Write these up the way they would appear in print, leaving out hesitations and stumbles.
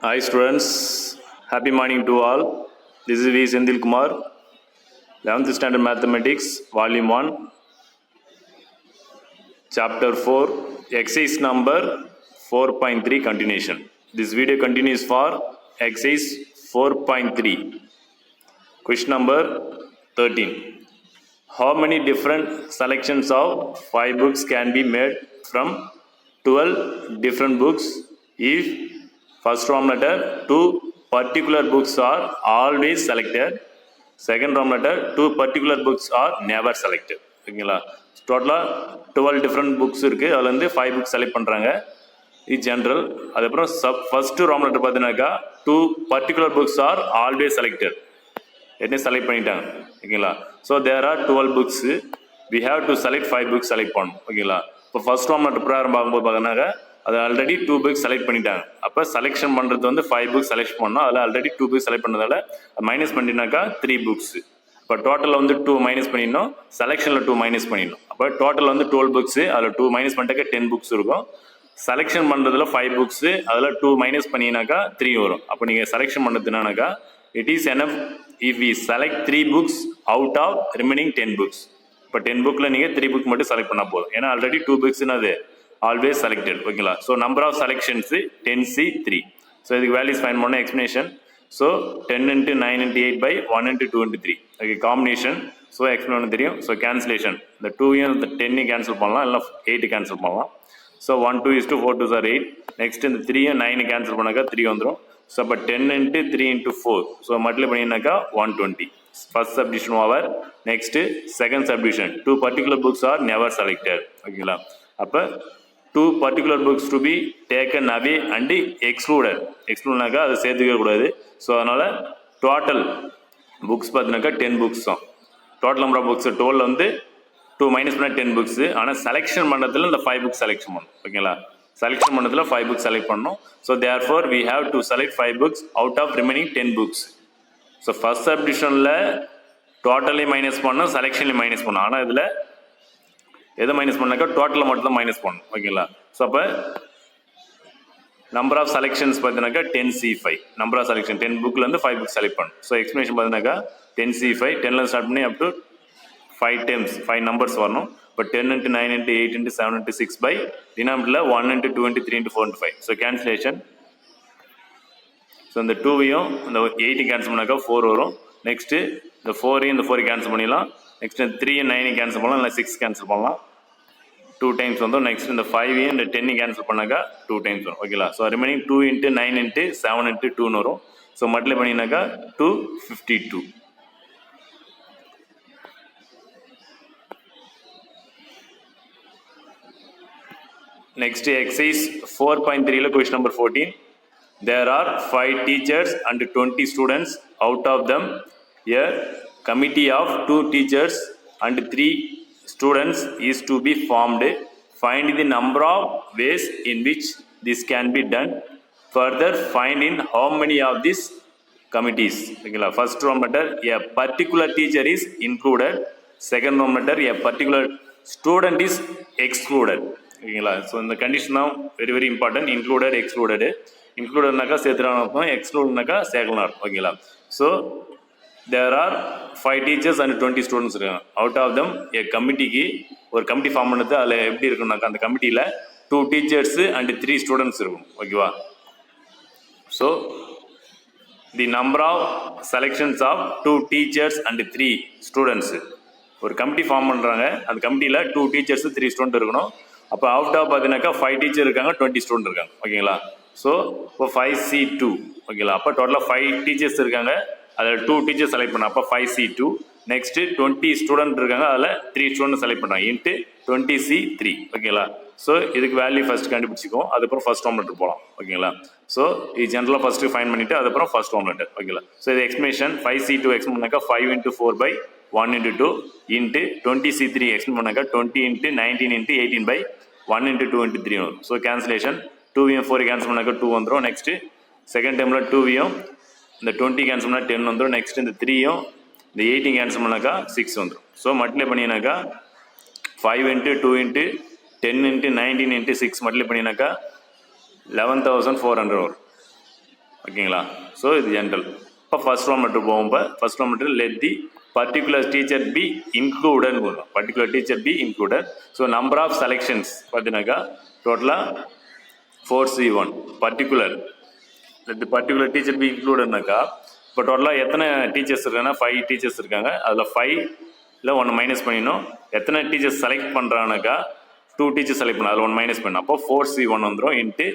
Hi students, happy morning to all. This is V. Sendil Kumar, 11th Standard Mathematics, Volume 1, Chapter 4, Exercise number 4.3 continuation. This video continues for Exercise 4.3. Question number 13. How many different selections of 5 books can be made from 12 different books if first row letter 2 particular books are always selected, second row letter 2 particular books are never selected? ஓகேங்களா, டோட்டலாக 12 different books இருக்குது, அதில் வந்து 5 books select பண்ணுறாங்க. இது general. அதுக்கப்புறம் first Rome letter பார்த்தீங்கன்னாக்கா 2 particular books are always selected, என்ன செலக்ட் பண்ணிட்டாங்க. ஓகேங்களா, so there are 12 books, we have to select 5 books select பண்ணணும். ஓகேங்களா, இப்போ ஃபர்ஸ்ட் ரோம் லெட்டர் ப்ராரம் பார்க்கும்போது பார்த்தீங்கன்னாக்கா அது ஆல்ரெடி 2 புக்ஸ் செலக்ட் பண்ணிட்டாங்க. அப்போ செலெக்ஷன் பண்ணுறது வந்து 5 புக்ஸ் செலக்ட் பண்ணணும். அதில் ஆல்ரெடி 2 புக்ஸ் செலக்ட் பண்ணதால மைனஸ் பண்ணினாக்கா 3 புக்ஸ். இப்போ டோட்டலில் வந்து 2 மைனஸ் பண்ணிடணும், செலெக்ஷனில் 2 மைனஸ் பண்ணிடணும். அப்போ டோட்டல் வந்து 12 புக்ஸு, அதில் 2 மைனஸ் பண்ணிட்டாக்கா 10 புக்ஸ் இருக்கும். செலெக்ஷன் பண்ணுறதுல 5 புக்ஸு, அதில் 2 மைனஸ் பண்ணினாக்கா 3 வரும். அப்போ நீங்கள் செலெக்ஷன் பண்ணுறது என்னன்னாக்கா it is enough if we select 3 books out of remaining 10 books. இப்போ 10 புக்கில் நீங்கள் 3 புக் மட்டும் செலக்ட் பண்ணால் போதும், ஏன்னா ஆல்ரெடி 2 புக்ஸ்னு அது always selected. ஓகேங்களா, so number of selections 10C3. So இதுக்கு வேல்யூஸ் ஃபைண்ட் பண்ண explanation. So 10 × 9 × 8 by 1 × 2 × 3. Okay, combination. So explain தெரியும். ஸோ கேன்சலேஷன், இந்த 2 இந்த 10 கேன்சல் பண்ணலாம், இல்லை 8 கேன்சல் பண்ணலாம். So 1 2 is to 4 2s are 8. Next இந்த 3 9 கேன்சல் பண்ணாக்கா 3 வந்துடும். ஸோ அப்போ 10 × 3 × 4. ஸோ மல்டிப்ளை பண்ணினாக்கா 120. First subdivision over. Next second subdivision, 2 particular books are never selected. ஓகேங்களா, அப்போ 2 particular books to be taken away and excluded. எக்ஸ்க்ளூட்னாக்கா அதை சேர்த்துக்க கூடாது. ஸோ அதனால் டோட்டல் புக்ஸ் பார்த்தீங்கன்னாக்கா 10 புக்ஸ் தான். டோட்டல் நம்பர் ஆஃப் புக்ஸ் 12 வந்து 2 மைனஸ் பண்ணால் 10 புக்ஸு. ஆனால் செலெக்ஷன் பண்ணுறதுல இந்த 5 புக்ஸ் செலெக்ஷன் பண்ணணும். ஓகேங்களா, செலெக்ஷன் பண்ணுறதுல 5 புக்ஸ் செலக்ட் பண்ணணும். So therefore we have to select 5 books out of remaining 10 books. So first சப்டிஷனில் டோட்டலையும் மைனஸ் பண்ணணும், செலெக்ஷன்லையும் மைனஸ் பண்ணணும். ஆனால் இதில் எதை மைனஸ் பண்ணாக்கா டோட்டலில் மட்டும் தான் மைனஸ் பண்ணணும். ஓகேங்களா, ஸோ அப்போ நம்பர் ஆஃப் செலெக்ஷன்ஸ் பார்த்தீங்கன்னாக்கா 10C5. நம்பர் ஆஃப் செலெக்ஷன் 10 புக்லேருந்து 5 புக் செலக்ட் பண்ணணும். ஸோ எக்ஸ்பிளேஷன் பார்த்தீங்கன்னாக்கா 10C5, 10ல் ஸ்டார்ட் பண்ணி அப் டு 5 times 5 நம்பர்ஸ் வரணும். இப்போ 10 × 9 × 8 × 7 × 6 by டினாமினேட்டரில் 1 × 2 × 3 × 4 × 5. So cancellation. ஸோ இந்த 2வையும் இந்த 8 கேன்சல் பண்ணாக்கா 4 வரும். நெக்ஸ்ட்டு இந்த 4ஐயும் இந்த 4 கேன்சல் பண்ணிடலாம். நெக்ஸ்ட் 3 9 கேன்சல் பண்ணலாம், இல்லை 6 கேன்சல் பண்ணலாம். 2 டைம்ஸ் வந்துடும். நெக்ஸ்ட் இந்த 5ஐயும் இந்த 10 கேன்சல் பண்ணாக்கா 2 டைம்ஸ் வரும். ஓகேங்களா, ஸோ ரிமைனிங் 2 × 9 × 7 × 2ன்னு வரும். ஸோ மல்டிப்ளை பண்ணினாக்கா 252. நெக்ஸ்ட் எக்ஸசைஸ் 4.3ல question number 14. There are 5 teachers and 20 students. Out of them, a committee of 2 teachers and 3 students is to be formed. Find the number of ways in which this can be done. Further, find in how many of these committees. Okay, first row letter, a particular teacher is included. Second row letter, a particular student is excluded. ஓகேங்களா, so இந்த condition தான் very very important. Included excluded. இன்க்ளூடட்னாக்கா சேர்த்துறான்னு அர்த்தம், எக்ஸ்க்ளூட்னாக்கா சேர்க்கலாம் அர்த்தம். ஓகேங்களா, so there are 5 teachers and 20 students இருக்காங்க. அவுட் ஆஃப் தம் ஏ கமிட்டிக்கு ஒரு கமிட்டி ஃபார்ம் பண்ணது. அதில் எப்படி இருக்குன்னாக்கா அந்த கமிட்டியில் 2 டீச்சர்ஸு அண்ட் 3 ஸ்டூடெண்ட்ஸ் இருக்கும். ஓகேவா, so the number of selections of 2 teachers and 3 students. ஒரு கமிட்டி ஃபார்ம் பண்ணுறாங்க, அந்த கமிட்டியில் 2 டீச்சர்ஸு 3 ஸ்டூடெண்ட் இருக்கணும். அப்போ அவுட் ஆஃப் பார்த்தீங்கன்னாக்கா 5 டீச்சர் இருக்காங்க, 20 ஸ்டூடெண்ட் இருக்காங்க. ஓகேங்களா, ஸோ இப்போ 5C2. ஓகேங்களா, அப்போ டோட்டலாக 5 டீச்சர்ஸ் இருக்காங்க, அதில் 2 டீச்சர்ஸ் செலக்ட் பண்ண, அப்போ 5C2. நெக்ஸ்ட்டு 20 ஸ்டூடெண்ட் இருக்காங்க, அதில் 3 ஸ்டூடெண்ட் செலக்ட் பண்ணுறாங்க, இன்ட்டு 20C3. ஓகேங்களா, ஸோ இதுக்கு வேல்யூ ஃபஸ்ட் கண்டுபிடிச்சிக்கும், அதுக்கப்புறம் ஃபர்ஸ்ட் ரோம் லெட்டர் போகலாம். ஓகேங்களா, ஸோ இது ஜென்ரலாக ஃபஸ்ட்டு ஃபைன் பண்ணிவிட்டு அதுக்கப்புறம் ஃபர்ஸ்ட் ரோம் லெட்டர். ஓகேங்களா, ஸோ இது எக்ஸ்பிளேஷன். 5C2 எக்ஸ்பிளைன் பண்ணாக்கா 5 × 4 by 1 × 2 இன்ட்டு 20C3 எக்ஸ்பிளைன் பண்ணாக்கா 20 × 19 × 18 by 1 × 2 × 3 வரும். So cancellation. 2வையும் 4 கேன்சல் பண்ணாக்கா 2 வந்துடும். நெக்ஸ்ட்டு செகண்ட் டைமில் 2வையும் இந்த 20 கேன்சல் பண்ணால் 10 வந்துடும். நெக்ஸ்ட் இந்த 3யும் இந்த 8 கேன்சல் பண்ணாக்கா 6 வந்துடும். ஸோ மல்டிப்ளை பண்ணினாக்கா 5 × 2 × 10 × 19 × 6 மல்டிப்ளை பண்ணினாக்கா 11,400 வரும். ஓகேங்களா. ஸோ இது ஜென்ரல். இப்போ ஃபர்ஸ்ட் ரோம் மட்டும் போகும்போது ஃபர்ஸ்ட் ரோம் மட்டும் let the particular teacher be included போகணும். Particular teacher be included. So number of selections பார்த்தீங்கன்னாக்கா டோட்டலாக 4C1 particular let the particular teacher be இன்க்ளூடட்னாக்கா இப்போ டோட்டலாக எத்தனை டீச்சர்ஸ் இருக்காங்கன்னா 5 டீச்சர்ஸ் இருக்காங்க. அதில் 5ல் 1 மைனஸ் பண்ணிடணும். எத்தனை டீச்சர்ஸ் செலக்ட் பண்ணுறாங்கனாக்கா 2 டீச்சர்ஸ் செலக்ட் பண்ணணும். அதில் 1 மைனஸ் பண்ணணும். அப்போ 4C1 வந்துடும் இன்ட்டு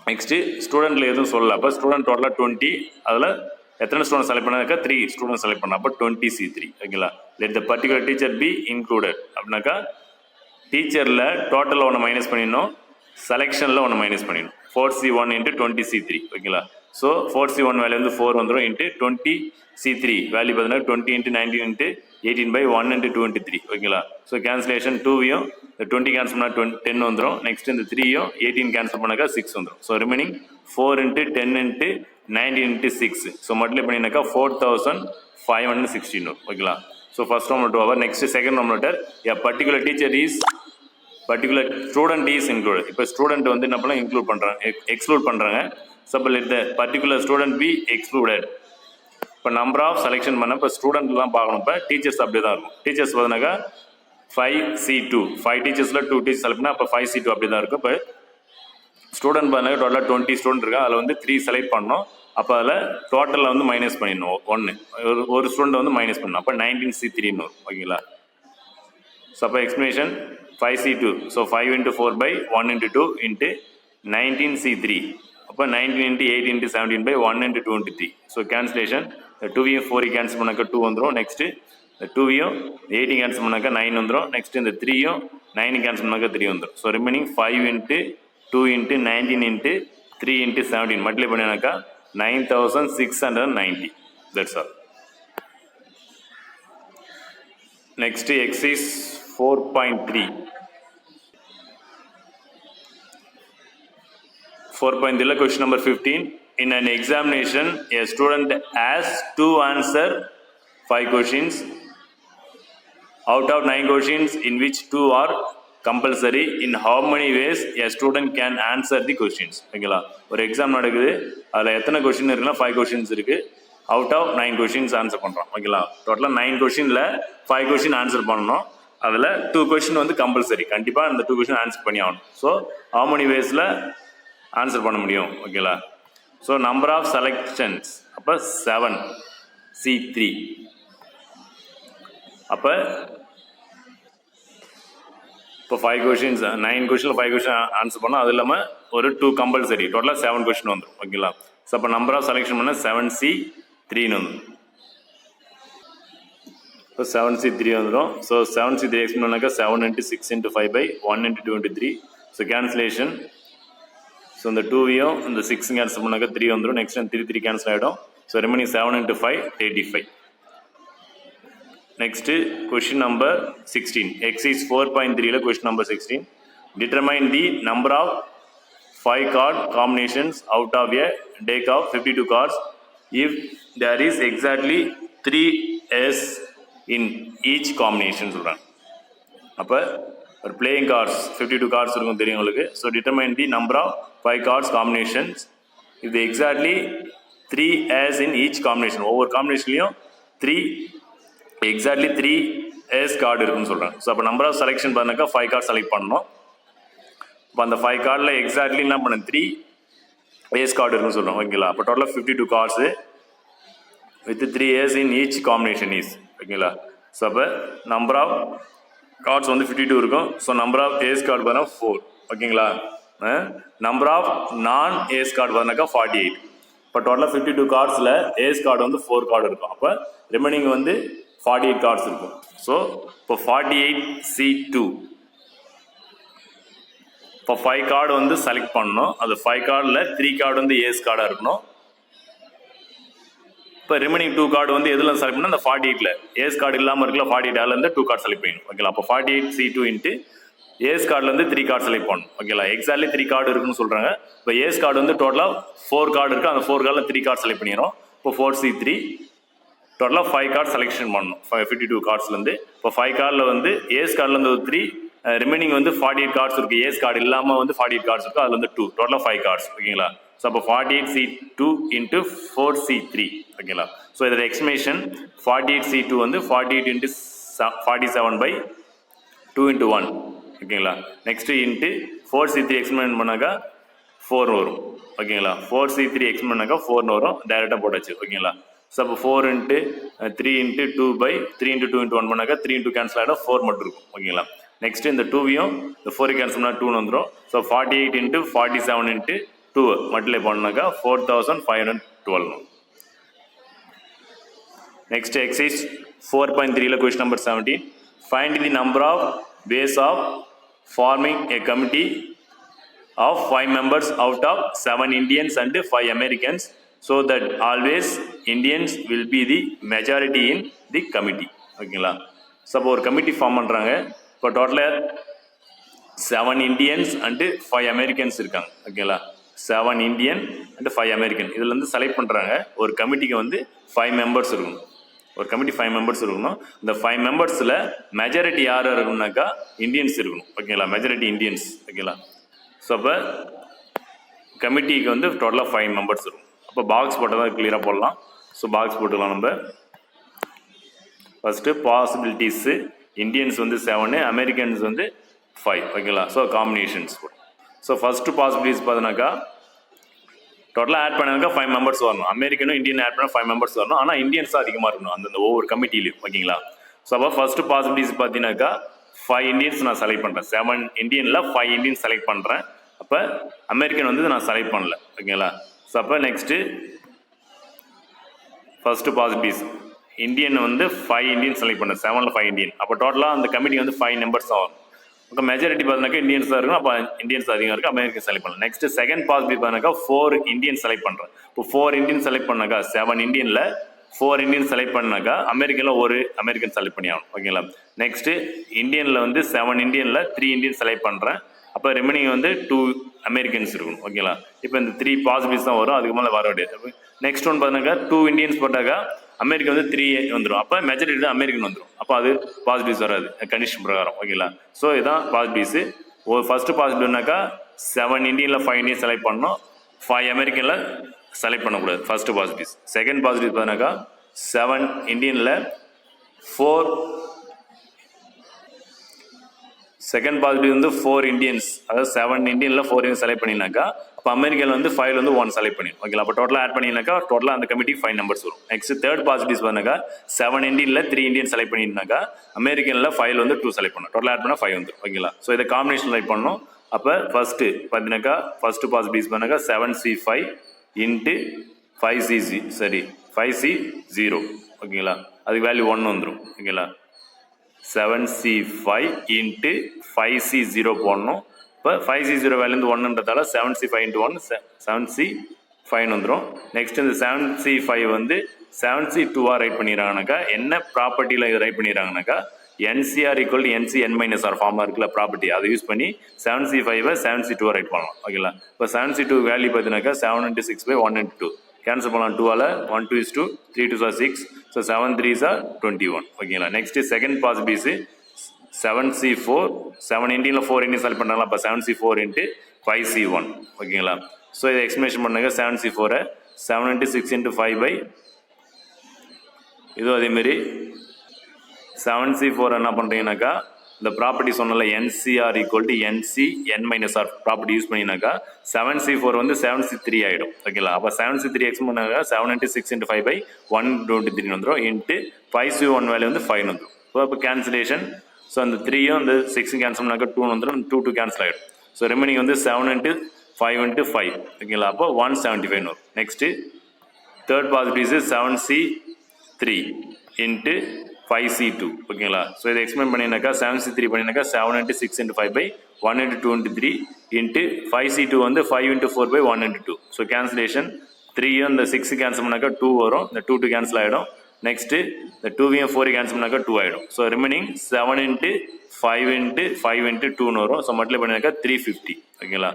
நெக்ஸ்ட்டு ஸ்டூடெண்ட்டில் எதுவும் சொல்லலை. அப்போ ஸ்டூடெண்ட் டோட்டலாக 20. அதில் எத்தனை ஸ்டூடெண்ட் செலக்ட் பண்ணாக்கா 3 ஸ்டூடெண்ட் செலக்ட் பண்ணலாம். அப்போ 20C3 ஓகேங்களா. Let the particular teacher be included அப்படின்னாக்கா டீச்சரில் டோட்டலில் 1 மைனஸ் பண்ணிடணும், செலெக்ஷனில் 1 மைனஸ் பண்ணிடணும். 4C1 இன்ட்டு 20C3 ஓகேங்களா. ஸோ 4C1 வேல்யூ வந்து 4 வந்துடும் இன்ட்டு 20C3 வேல்யூ பார்த்தீங்கன்னா 20 இன்ட்டு 19 இன்ட்டு 18/1 இன்ட்டு 2 இன்ட்டு 3 ஓகேங்களா. ஸோ கேன்சலேஷன் 2யும் 20 கேன்சல் பண்ணால் 10 வந்துடும். நெக்ஸ்ட் இந்த 3யும் 18 கேன்சல் பண்ணாக்கா 6 வந்துடும். So remaining 4 into 10 into 19 into 6. So multiply பண்ணினாக்கா 4516 வரும் ஓகேங்களா. So first room note over. Next second room நோட்டர் a particular teacher is particular student is included. இப்போ ஸ்டூடெண்ட் வந்து என்ன பண்ணலாம் இன்க்ளூட் பண்ணுறாங்க, எக்ஸ்க்ளூட் பண்ணுறாங்க. Suppose let the particular student be excluded. இப்போ நம்பர் ஆஃப் செலெக்ஷன் பண்ண இப்போ ஸ்டூடெண்ட் தான் பார்க்கணும். இப்போ டீச்சர்ஸ் அப்படியே தான் இருக்கும். டீச்சர்ஸ் பார்த்தீங்கன்னாக்கா 5C2 5 டீச்சர்ஸில் 2 டீச்சர்ஸ் செலக்ட் பண்ணால் அப்போ 5C2 அப்படி தான் இருக்கும். இப்போ ஸ்டூடெண்ட் பார்த்தீங்கன்னா டோட்டலாக 20 ஸ்டூடெண்ட் இருக்கா. அதில் வந்து 3 செலக்ட் பண்ணணும். அப்போ அதில் டோட்டலில் வந்து மைனஸ் பண்ணிடணும். ஒரு ஸ்டூடெண்ட் வந்து மைனஸ் பண்ணணும். அப்போ 19C3 வரும் ஓகேங்களா. ஸோ அப்போ explanation 5C2. So 5 into 4/1 into 2 into 19C3. அப்போ 19 into 8 into 17/1 into 2 into 3. So cancellation 2யும் 4 கேன்சல் பண்ணாக்கா 2 வந்துடும். நெக்ஸ்ட்டு 2யும் 8 கேன்சல் பண்ணாக்கா 9 வந்துடும். நெக்ஸ்ட் இந்த 3யும் 9 கேன்சல் பண்ணாக்கா 3 வந்துடும். So remaining 5 into 2 into 19 into 3 into 17 multiply பண்ணினாக்கா 9690. That's all. Next exercise 4.3. 4.3 question number 15. In an examination, a student has to answer 5 questions. Out of 9 questions, in which 2 are compulsory, in how many ways a student can answer the questions? ஓகேங்களா. ஒரு exam நடக்குது, அதில் எத்தனை question இருக்குன்னா 5 questions இருக்குது. Out of 9 questions answer பண்ணுறோம் ஓகேங்களா. டோட்டலாக 9 கொஸ்டினில் 5 கொஸ்டின் ஆன்சர் பண்ணணும். அதில் 2 கொஸ்டின் வந்து கம்பல்சரி, கண்டிப்பாக அந்த 2 கொஸ்டின் ஆன்சர் பண்ணி ஆகணும். ஸோ how many waysல ஆன்சர் பண்ண முடியும் ஓகேங்களா. ஸோ நம்பர் ஆஃப் செலெக்ஷன்ஸ் அப்போ 7C3. அப்போ இப்போ 5 கொஸ்டின்ஸ் 9 கொஸ்டினில் 5 கொஸ்டின் ஆன்சர் பண்ணோம். அது இல்லாமல் ஒரு 2 கம்பல்சரி, டோட்டலாக 7 கொஸ்டின் வந்துடும் ஓகேங்களா. ஸோ அப்போ நம்பர் ஆஃப் செலெக்ஷன் பண்ணால் 7C3 வந்துடும். இப்போ 7C3 வந்துடும். ஸோ 7C3 எக்ஸ்பிளைன் பண்ணாக்கா 7 into 6 into 5/1 into 2 into 3. So cancellation. So இந்த 2யும் இந்த 6 கேன்சல் பண்ணாக்கா 3 வந்துடும். நெக்ஸ்ட் 3 கேன்சல் ஆகிடும். So remaining 7 into 5 35. Next question number 16. Exercise 4.3ல question number 16. Determine the number of 5 card combinations out of a deck of 52 cards if there is exactly 3s in each combination சொல்கிறாங்க. அப்போ ஒரு playing cards 52 cards இருக்கும் தெரியும் உங்களுக்கு. So determine the number of 5 cards combinations if exactly 3s in each combination. ஒவ்வொரு காம்பினேஷன்லையும் 3 exactly 3s card இருக்குன்னு சொல்கிறாங்க. So அப்போ நம்பர் ஆஃப் செலெக்ஷன் பண்ணாக்கா 5 cards செலக்ட் பண்ணணும். இப்போ அந்த 5 கார்டில் எக்ஸாக்ட்லி என்ன பண்ண 3s கார்டு இருக்குன்னு சொல்கிறோம் ஓகேங்களா. அப்போ டோட்டலாக 52 cards with 3s in each combination is ஓகேங்களா. ஸோ அப்போ நம்பர் ஆஃப் கார்ட்ஸ் வந்து 52 இருக்கும். So number of ace card பார்த்தா 4 ஓகேங்களா. Number of non ace card பார்த்தாக்கா 48. இப்போ டோட்டலாக 52 கார்ட்ஸில் ஏஸ் கார்டு வந்து 4 கார்டு இருக்கும். அப்போ ரிமைனிங் வந்து 48 கார்ட்ஸ் இருக்கும். ஸோ இப்போ 48C2. இப்போ 5 கார்டு வந்து செலக்ட் பண்ணணும். அது 5 கார்டில் 3 கார்டு வந்து ஏஸ் கார்டாக இருக்கணும். இப்போ ரிமைனிங் 2 கார்டு வந்து எதில் செலக்ட் பண்ணால் அந்த 48ல் ஏஸ் கார்டு இல்லாமல் இருக்கல 48 2 கார்டு செலக்ட் பண்ணணும் ஓகேங்களா. அப்போ 48C2 இன்ட்டு ஏஸ் கார்டில் 3 கார்டு செலக்ட் பண்ணணும் ஓகேங்களா. எக்ஸாக்ட்லி 3 கார்டு இருக்குன்னு சொல்கிறாங்க. இப்போ ஏஸ் கார்டு வந்து டோட்டலாக 4 கார்டு இருக்குது. அந்த 4 கார்டில் 3 கார்டு செலக்ட் பண்ணிடுறோம். இப்போ 4C3 டோட்டலாக 5 கார்டு செலெக்ஷன் பண்ணணும் 52 கார்ட்ஸ்லேருந்து. இப்போ 5 கார்டில் வந்து ஏஸ் கார்டில் ஒரு 3 ரிமைனிங் வந்து 48 கார்ட்ஸ் இருக்குது. ஏஸ் கார்டு இல்லாமல் வந்து 48 கார்ட்ஸ் இருக்குது. அதில் வந்து 2 டோட்டலாக 5 கார்ட்ஸ் ஓகேங்களா. ஸோ அப்போ 48C2 இன்ட்டு 4C3 ஓகேங்களா. ஸோ இதோட எக்ஸ்பிளேஷன் 48C2 வந்து 48 இன்ட்டு 47/2 இன்ட்டு 1 ஓகேங்களா. நெக்ஸ்ட்டு இன்ட்டு 4C3 எக்ஸ்பிளைன் பண்ணாக்கா 4 வரும் ஓகேங்களா. 4C3 எக்ஸ்பிளைன் பண்ணாக்கா 4 வரும், டைரெக்டாக போட்டாச்சு ஓகேங்களா. ஸோ அப்போ 4 இன்ட்டு 3 இன்ட்டு 2/3 இன்ட்டு 2 இன்ட்டு 1 பண்ணாக்கா 3 இன்ட்டு கேன்சல் ஆகிடும், 4 மட்டும் இருக்கும் ஓகேங்களா. நெக்ஸ்ட் இந்த 2வையும் இந்த 4 கேன்சல் பண்ணால் 2 வந்துடும். ஸோ 48 இன்ட்டு 47 இன்ட்டு 2 மல்டிப்ளை பண்ணாக்கா 4512. நெக்ஸ்ட் எக்ஸைஸ் 4.3ல question number 17. Find the number of ways of forming a committee of 5 members out of 7 Indians and 5 Americans, so that always Indians will be the majority in the committee ஓகேங்களா. So அப்போ ஒரு committee form பண்ணுறாங்க. இப்போ டோட்டலாக 7 Indians and 5 Americans இருக்காங்க ஓகேங்களா. 7 Indian and 5 American இதில் வந்து செலக்ட் பண்ணுறாங்க. ஒரு கமிட்டிக்கு வந்து 5 மெம்பர்ஸ் இருக்கணும். ஒரு கமிட்டி 5 மெம்பர்ஸ் இருக்கணும். இந்த 5 மெம்பர்ஸில் மெஜாரிட்டி யார் இருக்கணும்னாக்கா இந்தியன்ஸ் இருக்கணும் ஓகேங்களா. மெஜாரிட்டி இந்தியன்ஸ் ஓகேங்களா. ஸோ அப்போ கமிட்டிக்கு வந்து டோட்டலாக 5 மெம்பர்ஸ் இருக்கும். அப்போ பாக்ஸ் போட்டால் தான் கிளியராக போடலாம். ஸோ பாக்ஸ் போட்டுக்கலாம். நம்ம ஃபஸ்ட்டு பாசிபிலிட்டிஸு இந்தியன்ஸ் வந்து 7, அமெரிக்கன்ஸ் வந்து 5 ஓகேங்களா. ஸோ காம்பினேஷன்ஸ் போடும். ஸோ ஃபஸ்ட்டு பாசிபிலிட்டிஸ் பார்த்தீங்கன்னாக்கா டோட்டலாக ஆட் பண்ணாக்கா 5 மெம்பர்ஸ் வரணும். அமெரிக்கனும் இந்தியன் ஆட் பண்ணால் 5 மெம்பர்ஸ் வரணும். ஆனால் இந்தியன்ஸ் தான் அதிகமாக இருக்கணும் அந்தந்த ஒவ்வொரு கமிட்டிலையும் ஓகேங்களா. ஸோ அப்போ ஃபஸ்ட்டு பாசிபிலிட்டிஸ் பார்த்தீங்கன்னாக்கா 5 இந்தியன்ஸ் நான் செலக்ட் பண்ணுறேன். 7 இந்தியனில் 5 இந்தியன்ஸ் செலக்ட் பண்ணுறேன். அப்போ அமெரிக்கன் வந்து நான் செலக்ட் பண்ணல ஓகேங்களா. ஸோ அப்போ நெக்ஸ்ட்டு ஃபஸ்ட்டு பாசிபிலிட்டிஸ் இந்தியன் வந்து 5 இந்தியன் செலக்ட் பண்ணேன். 7ல் 5 இந்தியன். அப்போ டோட்டலாக அந்த கமிட்டி வந்து 5 மெம்பர்ஸ் தான் வரும். இப்போ மெஜாரிட்டி பார்த்தீங்கன்னாக்கா இந்தியன்ஸ் தான் இருக்கும். அப்போ இந்தியன்ஸ் அதிகம் இருக்குது, அமெரிக்கன் செலக்ட் பண்ணலாம். நெக்ஸ்ட்டு செகண்ட் பாசிபிலிட்டி பார்த்தீங்கன்னாக்கா 4 இந்தியன் செலக்ட் பண்ணுறேன். இப்போ 4 இந்தியன் செலக்ட் பண்ணாக்கா 7 இந்தியனில் 4 இந்தியன் செலக்ட் பண்ணாக்கா அமெரிக்கனில் ஒரு அமெரிக்கன் செலக்ட் பண்ணி ஆகணும் ஓகேங்களா. நெக்ஸ்ட்டு இந்தியனில் வந்து 7 இந்தியனில் 3 இந்தியன் செலக்ட் பண்ணுறேன். அப்போ ரிமைனிங் வந்து 2 அமெரிக்கன்ஸ் இருக்கணும் ஓகேங்களா. இப்போ இந்த 3 பாசிபிலிட்டிஸ் தான் வரும், அதுக்கு மேலே வர முடியாது. நெக்ஸ்ட் ஒன் பார்த்தீங்கன்னாக்கா 2 இந்தியன்ஸ் போட்டாக்கா அமெரிக்கா வந்து 3 வந்துடும். அப்போ மெஜாரிட்டி தான் அமெரிக்கன் வந்துடும். அப்போ அது பாசிபிலிட்டிஸ் வராது கண்டிஷன் பிரகாரம் ஓகேங்களா. ஸோ இதுதான் பாசிபிலிட்டிஸு. ஒரு ஃபஸ்ட்டு பாசிபிலிட்டினாக்கா 7 இந்தியனில் 5 இந்தியன் செலக்ட் பண்ணணும், 5 அமெரிக்கனில் செலக்ட் பண்ணக்கூடாது ஃபஸ்ட்டு பாசிபிலிட்டிஸ். செகண்ட் பாசிபிலிட்டி பார்த்தீங்கன்னாக்கா 7 இந்தியனில் 4 செகண்ட் பாசிபிலிட்டி வந்து 4 இந்தியன்ஸ், அதாவது 7 இந்தியனில் 4 இந்தியன் செலக்ட் பண்ணினாக்கா அப்போ அமெரிக்காவில் வந்து 5 வந்து 1 செலக்ட் பண்ணிடும் ஓகேங்களா. அப்போ டோட்டலாக ஆட் பண்ணினாக்கா டோட்டலாக அந்த கமிட்டி 5 நம்பர்ஸ் வரும். நெக்ஸ்ட் தேர்ட் பாசிபிலிட்டிஸ் பண்ணாக்கா 7 இந்தியனில் 3 இந்தியன் செலக்ட் பண்ணினாக்கா அமெரிக்கனில் 5 வந்து 2 செலக்ட் பண்ணணும். டோட்டலாக ஆட் பண்ணால் 5 வந்துடும் ஓகேங்களா. ஸோ இதை காம்பினேஷன் செலக்ட் பண்ணணும். அப்போ ஃபஸ்ட்டு பார்த்தீங்கன்னாக்கா ஃபஸ்ட்டு பாசிபிலிட்டிஸ் பண்ணாக்கா 7C5 இன்ட்டு 5C0 ஓகேங்களா. அதுக்கு வேல்யூ 1 வந்துடும் ஓகேங்களா. 7C5 இன்ட்டு 5C0 போடணும். இப்போ 5C0 வேல்யூந்து 1ன்றதால 7C5 இன்ட்டு 1 7C5 வந்துடும். நெக்ஸ்ட் இந்த 7C5 வந்து 7C2 ரைட் பண்ணிடுறாங்கனாக்கா என்ன ப்ராப்பர்ட்டியில் இது ரைட் பண்ணிடுறாங்கனாக்கா NCR = NC(n-R) ஃபார்மாக இருக்குல்ல ப்ராப்பர்ட்டி, அதை யூஸ் பண்ணி 7C5 7C2 ரைட் பண்ணலாம் ஓகேங்களா. இப்போ 7C2 வேல்யூ பார்த்தீங்கன்னாக்கா 7 × 6/1 × 2 கேன்சல் பண்ணலாம். 2ஆல் 1 2 is 2 3 2 are 6. So 7 3s are 21 ஓகேங்களா. Next second possibilities 7C4 7 இண்டியனில் 4 Indian select பண்ணுறாங்களா. அப்போ 7C4 இன்ட்டு 5C1 ஓகேங்களா. ஸோ இதை எக்ஸ்பிளேஷன் பண்ணுங்க. 7C4 7 × 6 × 5 இதுவும் அதேமாரி 7C4 என்ன பண்ணுறீங்கன்னாக்கா இந்த ப்ராப்பர்ட்டி சொன்னல NCR = NC(n-R) property use பண்ணினாக்கா 7C4 வந்து 7C3 ஆகிடும் ஓகேங்களா. அப்போ 7C3 எக்ஸ்பிளைன் பண்ணாக்கா 7 × 6 × 5/1 23 வந்துடும். இன்ட்டு 5C1 வேல்யூ வந்து 5 வந்துடும். இப்போ கேன்சலேஷன். ஸோ அந்த 3யும் அந்த 6 கேன்சல் பண்ணாக்கா 2 வந்துடும். 2 கேன்சல் ஆகிடும். ஸோ ரிமைனிங் வந்து 7 × 5 × 5 ஓகேங்களா. அப்போ 175 வரும். Next third possibilities 7C3 into 5C2 ஓகேங்களா. ஸோ இதை எக்ஸ்பிளைன் பண்ணினாக்கா 7C3 பண்ணினாக்கா 7 × 6 × 5/1 × 2 × 3 இன்ட்டு 5C2 வந்து 5 × 4/1 × 2. ஸோ கேன்சலேஷன் 3யும் இந்த 6 கேன்சல் பண்ணாக்கா 2 வரும். இந்த 2 கேன்சல் ஆகிடும். நெக்ஸ்ட்டு இந்த 2வையும் 4 கேன்சல் பண்ணாக்கா 2 ஆகிடும். ஸோ ரிமைனிங் 7 × 5 × 5 × 2 வரும். ஸோ மல்டிப்ளை பண்ணினாக்கா 350 ஓகேங்களா.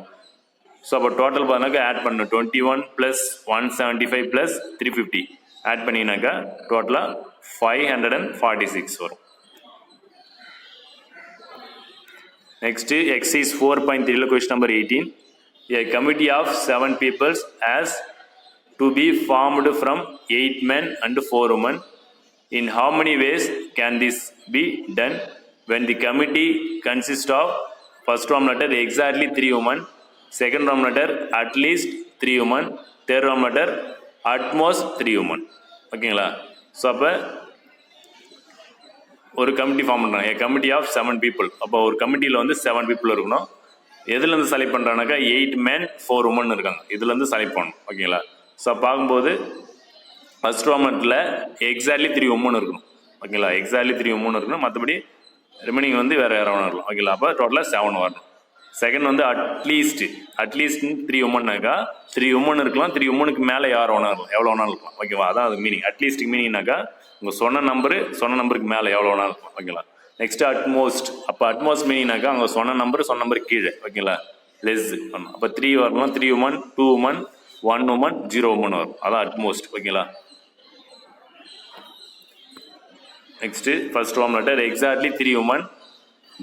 ஸோ அப்போ டோட்டல் பார்த்தாக்கா ஆட் பண்ணணும் 21 + 175 + 350 ஆட் பண்ணினாக்கா டோட்டலாக 546 வரும். நெக்ஸ்ட்டு எக்ஸைஸ் 4.3ல question number 18. A committee of 7 people has to be formed from 8 men and 4 women. In how many ways can this be done? When the committee consists of first Roman letter exactly 3 women, second Roman letter at least 3 women, third Roman letter at most 3 women. ஓகேங்களா? So அப்போ ஒரு committee form பண்ணுறாங்க. ஏ committee of 7 people. அப்போ ஒரு கமிட்டியில் வந்து 7 people இருக்கணும். எதுலேருந்து செலக்ட் பண்ணுறாங்கனாக்கா 8 men 4 women இருக்காங்க. இதுலேருந்து செலக்ட் பண்ணணும். ஓகேங்களா? ஸோ பார்க்கும்போது ஃபர்ஸ்ட் ரோமன்ல எக்ஸாக்ட்லி 3 women இருக்கணும். ஓகேங்களா? எக்ஸாக்ட்லி 3 women இருக்கணும். மற்றபடி ரிமைனிங் வந்து வேறு யாரும் வரலாம். ஓகேங்களா? அப்போ டோட்டலாக 7 வரணும். செகண்ட் வந்து அட்லீஸ்ட் 3 womenனாக்கா 3 women இருக்கலாம். 3 womenக்கு மேலே யார் வேணா இருக்கலாம், எவ்வளோ வேணாலும் இருக்கலாம். ஓகேவா? அதான் அது மீனிங். அட்லீஸ்ட்டுக்கு மீனிங்னாக்கா உங்கள் சொன்ன நம்பருக்கு மேலே எவ்வளோ வேணாலும் இருக்கலாம். ஓகேங்களா? Next at most. அப்போ அட்மோஸ்ட் மீனிங்னாக்கா அவங்க சொன்ன நம்பருக்கு கீழே. ஓகேங்களா? லெஸ் பண்ணணும். அப்போ 3 வரலாம். 3 women, 2 women, 1 woman, 0 women வரும். அதான் அட்மோஸ்ட். ஓகேங்களா? Next first Roman letter exactly 3 women.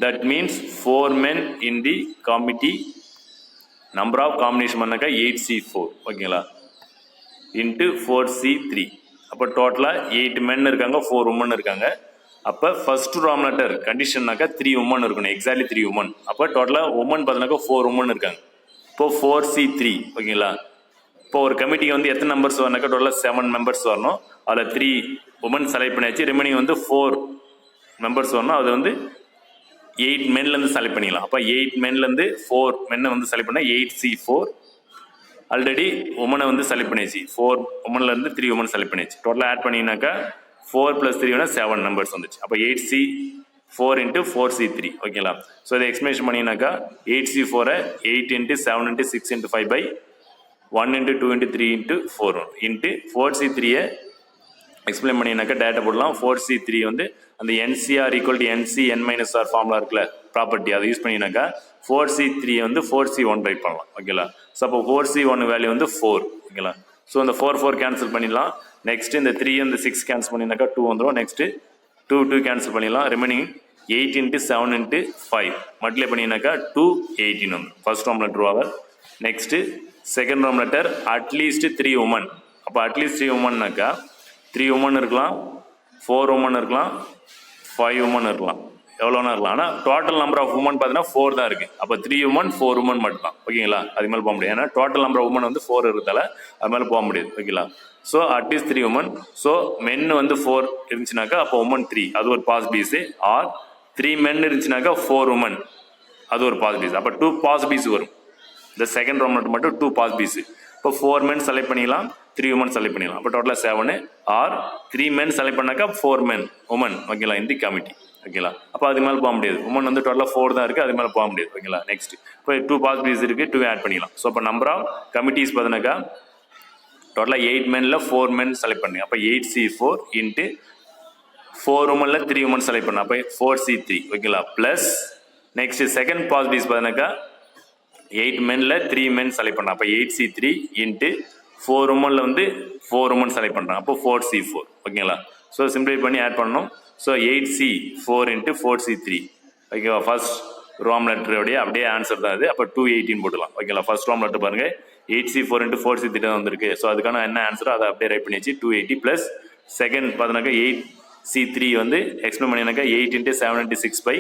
That means 4 men in the committee. Number of combination பண்ணாக்கா 8C4. ஓகேங்களா? Into 4C3. அப்போ டோட்டலாக 8 men இருக்காங்க, 4 women இருக்காங்க. அப்போ ஃபர்ஸ்ட் ரோமன் லெட்டர் கண்டிஷன்னாக்கா 3 women இருக்கணும். Exactly 3 women. அப்போ டோட்டலாக women பார்த்தீங்கன்னாக்கா 4 women இருக்காங்க. இப்போ 4C3. ஓகேங்களா? இப்போ ஒரு கமிட்டிக்கு வந்து எத்தனை மெம்பர்ஸ் வரனாக்கா டோட்டலாக 7 members வரணும். அதில் 3 women செலக்ட் பண்ணியாச்சு. ரிமைனிங் வந்து 4 members வரணும். அது வந்து 8 menலேருந்து செலக்ட் பண்ணிக்கலாம். அப்போ 8 menலேருந்து 4 men வந்து செலக்ட் பண்ணால் 8C4. ஆல்ரெடி உமனை வந்து செலக்ட் பண்ணியாச்சு. 4 womenலேருந்து 3 women செலக்ட் பண்ணியாச்சு. டோட்டலாக ஆட் பண்ணிங்கனாக்கா 4 + 3 7 numbers வந்துச்சு. அப்போ 8C4 × 4C3. ஓகேங்களா? ஸோ இதை explanation பண்ணிங்கனாக்கா 8C4 8 × 7 × 6 × 5 / 1 × 2 × 3 × 4 into 4C3 explain பண்ணினாக்கா data போடலாம். 4C3 வந்து அந்த NCR = NC n-R ஃபார்முலா இருக்குல்ல, ப்ராப்பர்ட்டி, அதை யூஸ் பண்ணினாக்கா 4C3 வந்து 4C1 ரைட் பண்ணலாம். ஓகேங்களா? ஸோ அப்போ 4C1 வேல்யூ வந்து 4. ஓகேங்களா? ஸோ அந்த 4 கேன்சல் பண்ணிடலாம். நெக்ஸ்ட் இந்த 3 இந்த 6 கேன்சல் பண்ணினாக்கா 2 வந்துடும். நெக்ஸ்ட் 2 கேன்சல் பண்ணிடலாம். ரிமைனிங் 8 × 7 × 5 மல்டிப்ளை பண்ணினாக்கா 218 வந்துடும். ஃபர்ஸ்ட் ரோமன் லெட்டர் ஆவர். Next second Roman letter at least 3 women. அப்போ அட்லீஸ்ட் 3 womenனாக்கா 3 women இருக்கலாம், 4 women இருக்கலாம், 5 women இருக்கலாம், எவ்வளோனா இருக்கலாம். ஆனால் டோட்டல் நம்பர் ஆஃப் women பார்த்தீங்கன்னா 4 தான் இருக்குது. அப்போ 3 women 4 women மட்டும் தான். ஓகேங்களா? அது மேலே போக முடியாது. ஏன்னா டோட்டல் நம்பர் ஆஃப் women வந்து 4 இருக்கிறதால அது மேலே போக முடியாது. ஓகேங்களா? So at least 3 women. So men வந்து 4 இருந்துச்சுனாக்கா அப்போ women 3, அது ஒரு பாசிபிள்ஸ். ஆர் 3 men இருந்துச்சுனாக்கா 4 women, அது ஒரு பாசிபிள்ஸ். அப்போ 2 பாசிபிள்ஸ் வரும். இந்த செகண்ட் ரோமன் மட்டும் 2 பாசிபிள்ஸ். இப்போ 4 men செலக்ட் பண்ணிக்கலாம், 3 women செலக்ட் பண்ணிக்கலாம். அப்போ டோட்டலாக 7. ஆர் 3 men செலக்ட் பண்ணாக்கா 4 men women. ஓகேங்களா? இந்த கமிட்டி. ஓகேங்களா? அப்போ அது மேலே போக முடியாது. women வந்து டோட்டலாக 4 தான் இருக்குது, அது மேலே போக முடியாது. ஓகேங்களா? நெக்ஸ்ட் இப்போ 2 பாசிபிலிட்டிஸ் இருக்குது, 2 ஆட் பண்ணிக்கலாம். ஸோ அப்போ நம்பர் ஆஃப் கமிட்டிஸ் பார்த்தீங்கன்னாக்கா டோட்டலாக 8 menல 4 men செலக்ட் பண்ணி அப்போ 8C4 இன்ட்டு 4 womenல 3 women செலக்ட் பண்ண அப்போ 4C3. ஓகேங்களா? ப்ளஸ் நெக்ஸ்ட் செகண்ட் பாசிபிலிட்டிஸ் பார்த்தீங்கன்னாக்கா 8 menல 3 men செலக்ட் பண்ண அப்போ 8C3 இன்ட்டு 4 womenல வந்து 4 women செலக்ட் பண்ணுறான் அப்போ 4C4. ஓகேங்களா? ஸோ சிம்பிளிஃபை பண்ணி ஆட் பண்ணணும். So 8C4 × 4C3. ஓகேவா? ஃபர்ஸ்ட் ரோமன் லெட்டருடைய அப்படியே ஆன்சர் தான் இது. அப்போ 218 போட்டுக்கலாம். ஓகேங்களா? ஃபர்ஸ்ட் ரோமன் லெட்டர் பாருங்கள் 8C4 × 4C3 தான் வந்திருக்கு. ஸோ அதுக்கான என்ன ஆன்சரோ அதை அப்படியே ரைட் பண்ணிச்சு 280 ப்ளஸ் செகண்ட் பார்த்தீங்கன்னாக்கா 8C3 வந்து எக்ஸ்பிளைன் பண்ணினாக்கா 8 × 7 × 6 /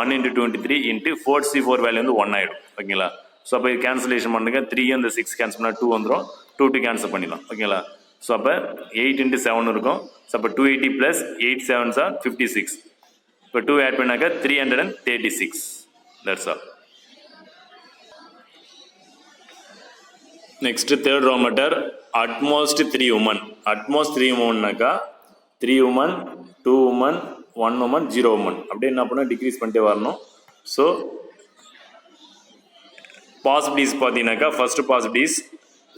1 × 23 இன்ட்டு 4C4 வேல்யூ வந்து 1 ஆகிடும். ஓகேங்களா? ஸோ அப்போ கேன்சலேஷன் பண்ணுங்க. 3 இந்த 6 கேன்சல் பண்ணால் 2 வந்துடும். 2 கேன்சல் பண்ணிடலாம். ஓகேங்களா? ஸோ அப்போ 8 × 7 இருக்கும். ஸோ அப்போ 280 ப்ளஸ் 8 7s are 56. இப்போ 2 ஆட் பண்ணாக்கா 336. That's all. Next third roman letter at most 3 women. At most 3 womenனாக்கா 3 women 2 women 1 woman 0 woman அப்படியே என்ன பண்ணால் டிக்ரீஸ் பண்ணிட்டே வரணும். ஸோ பாசிபிலிட்டிஸ் பார்த்தீங்கன்னாக்கா ஃபர்ஸ்ட் பாசிபிலிட்டிஸ்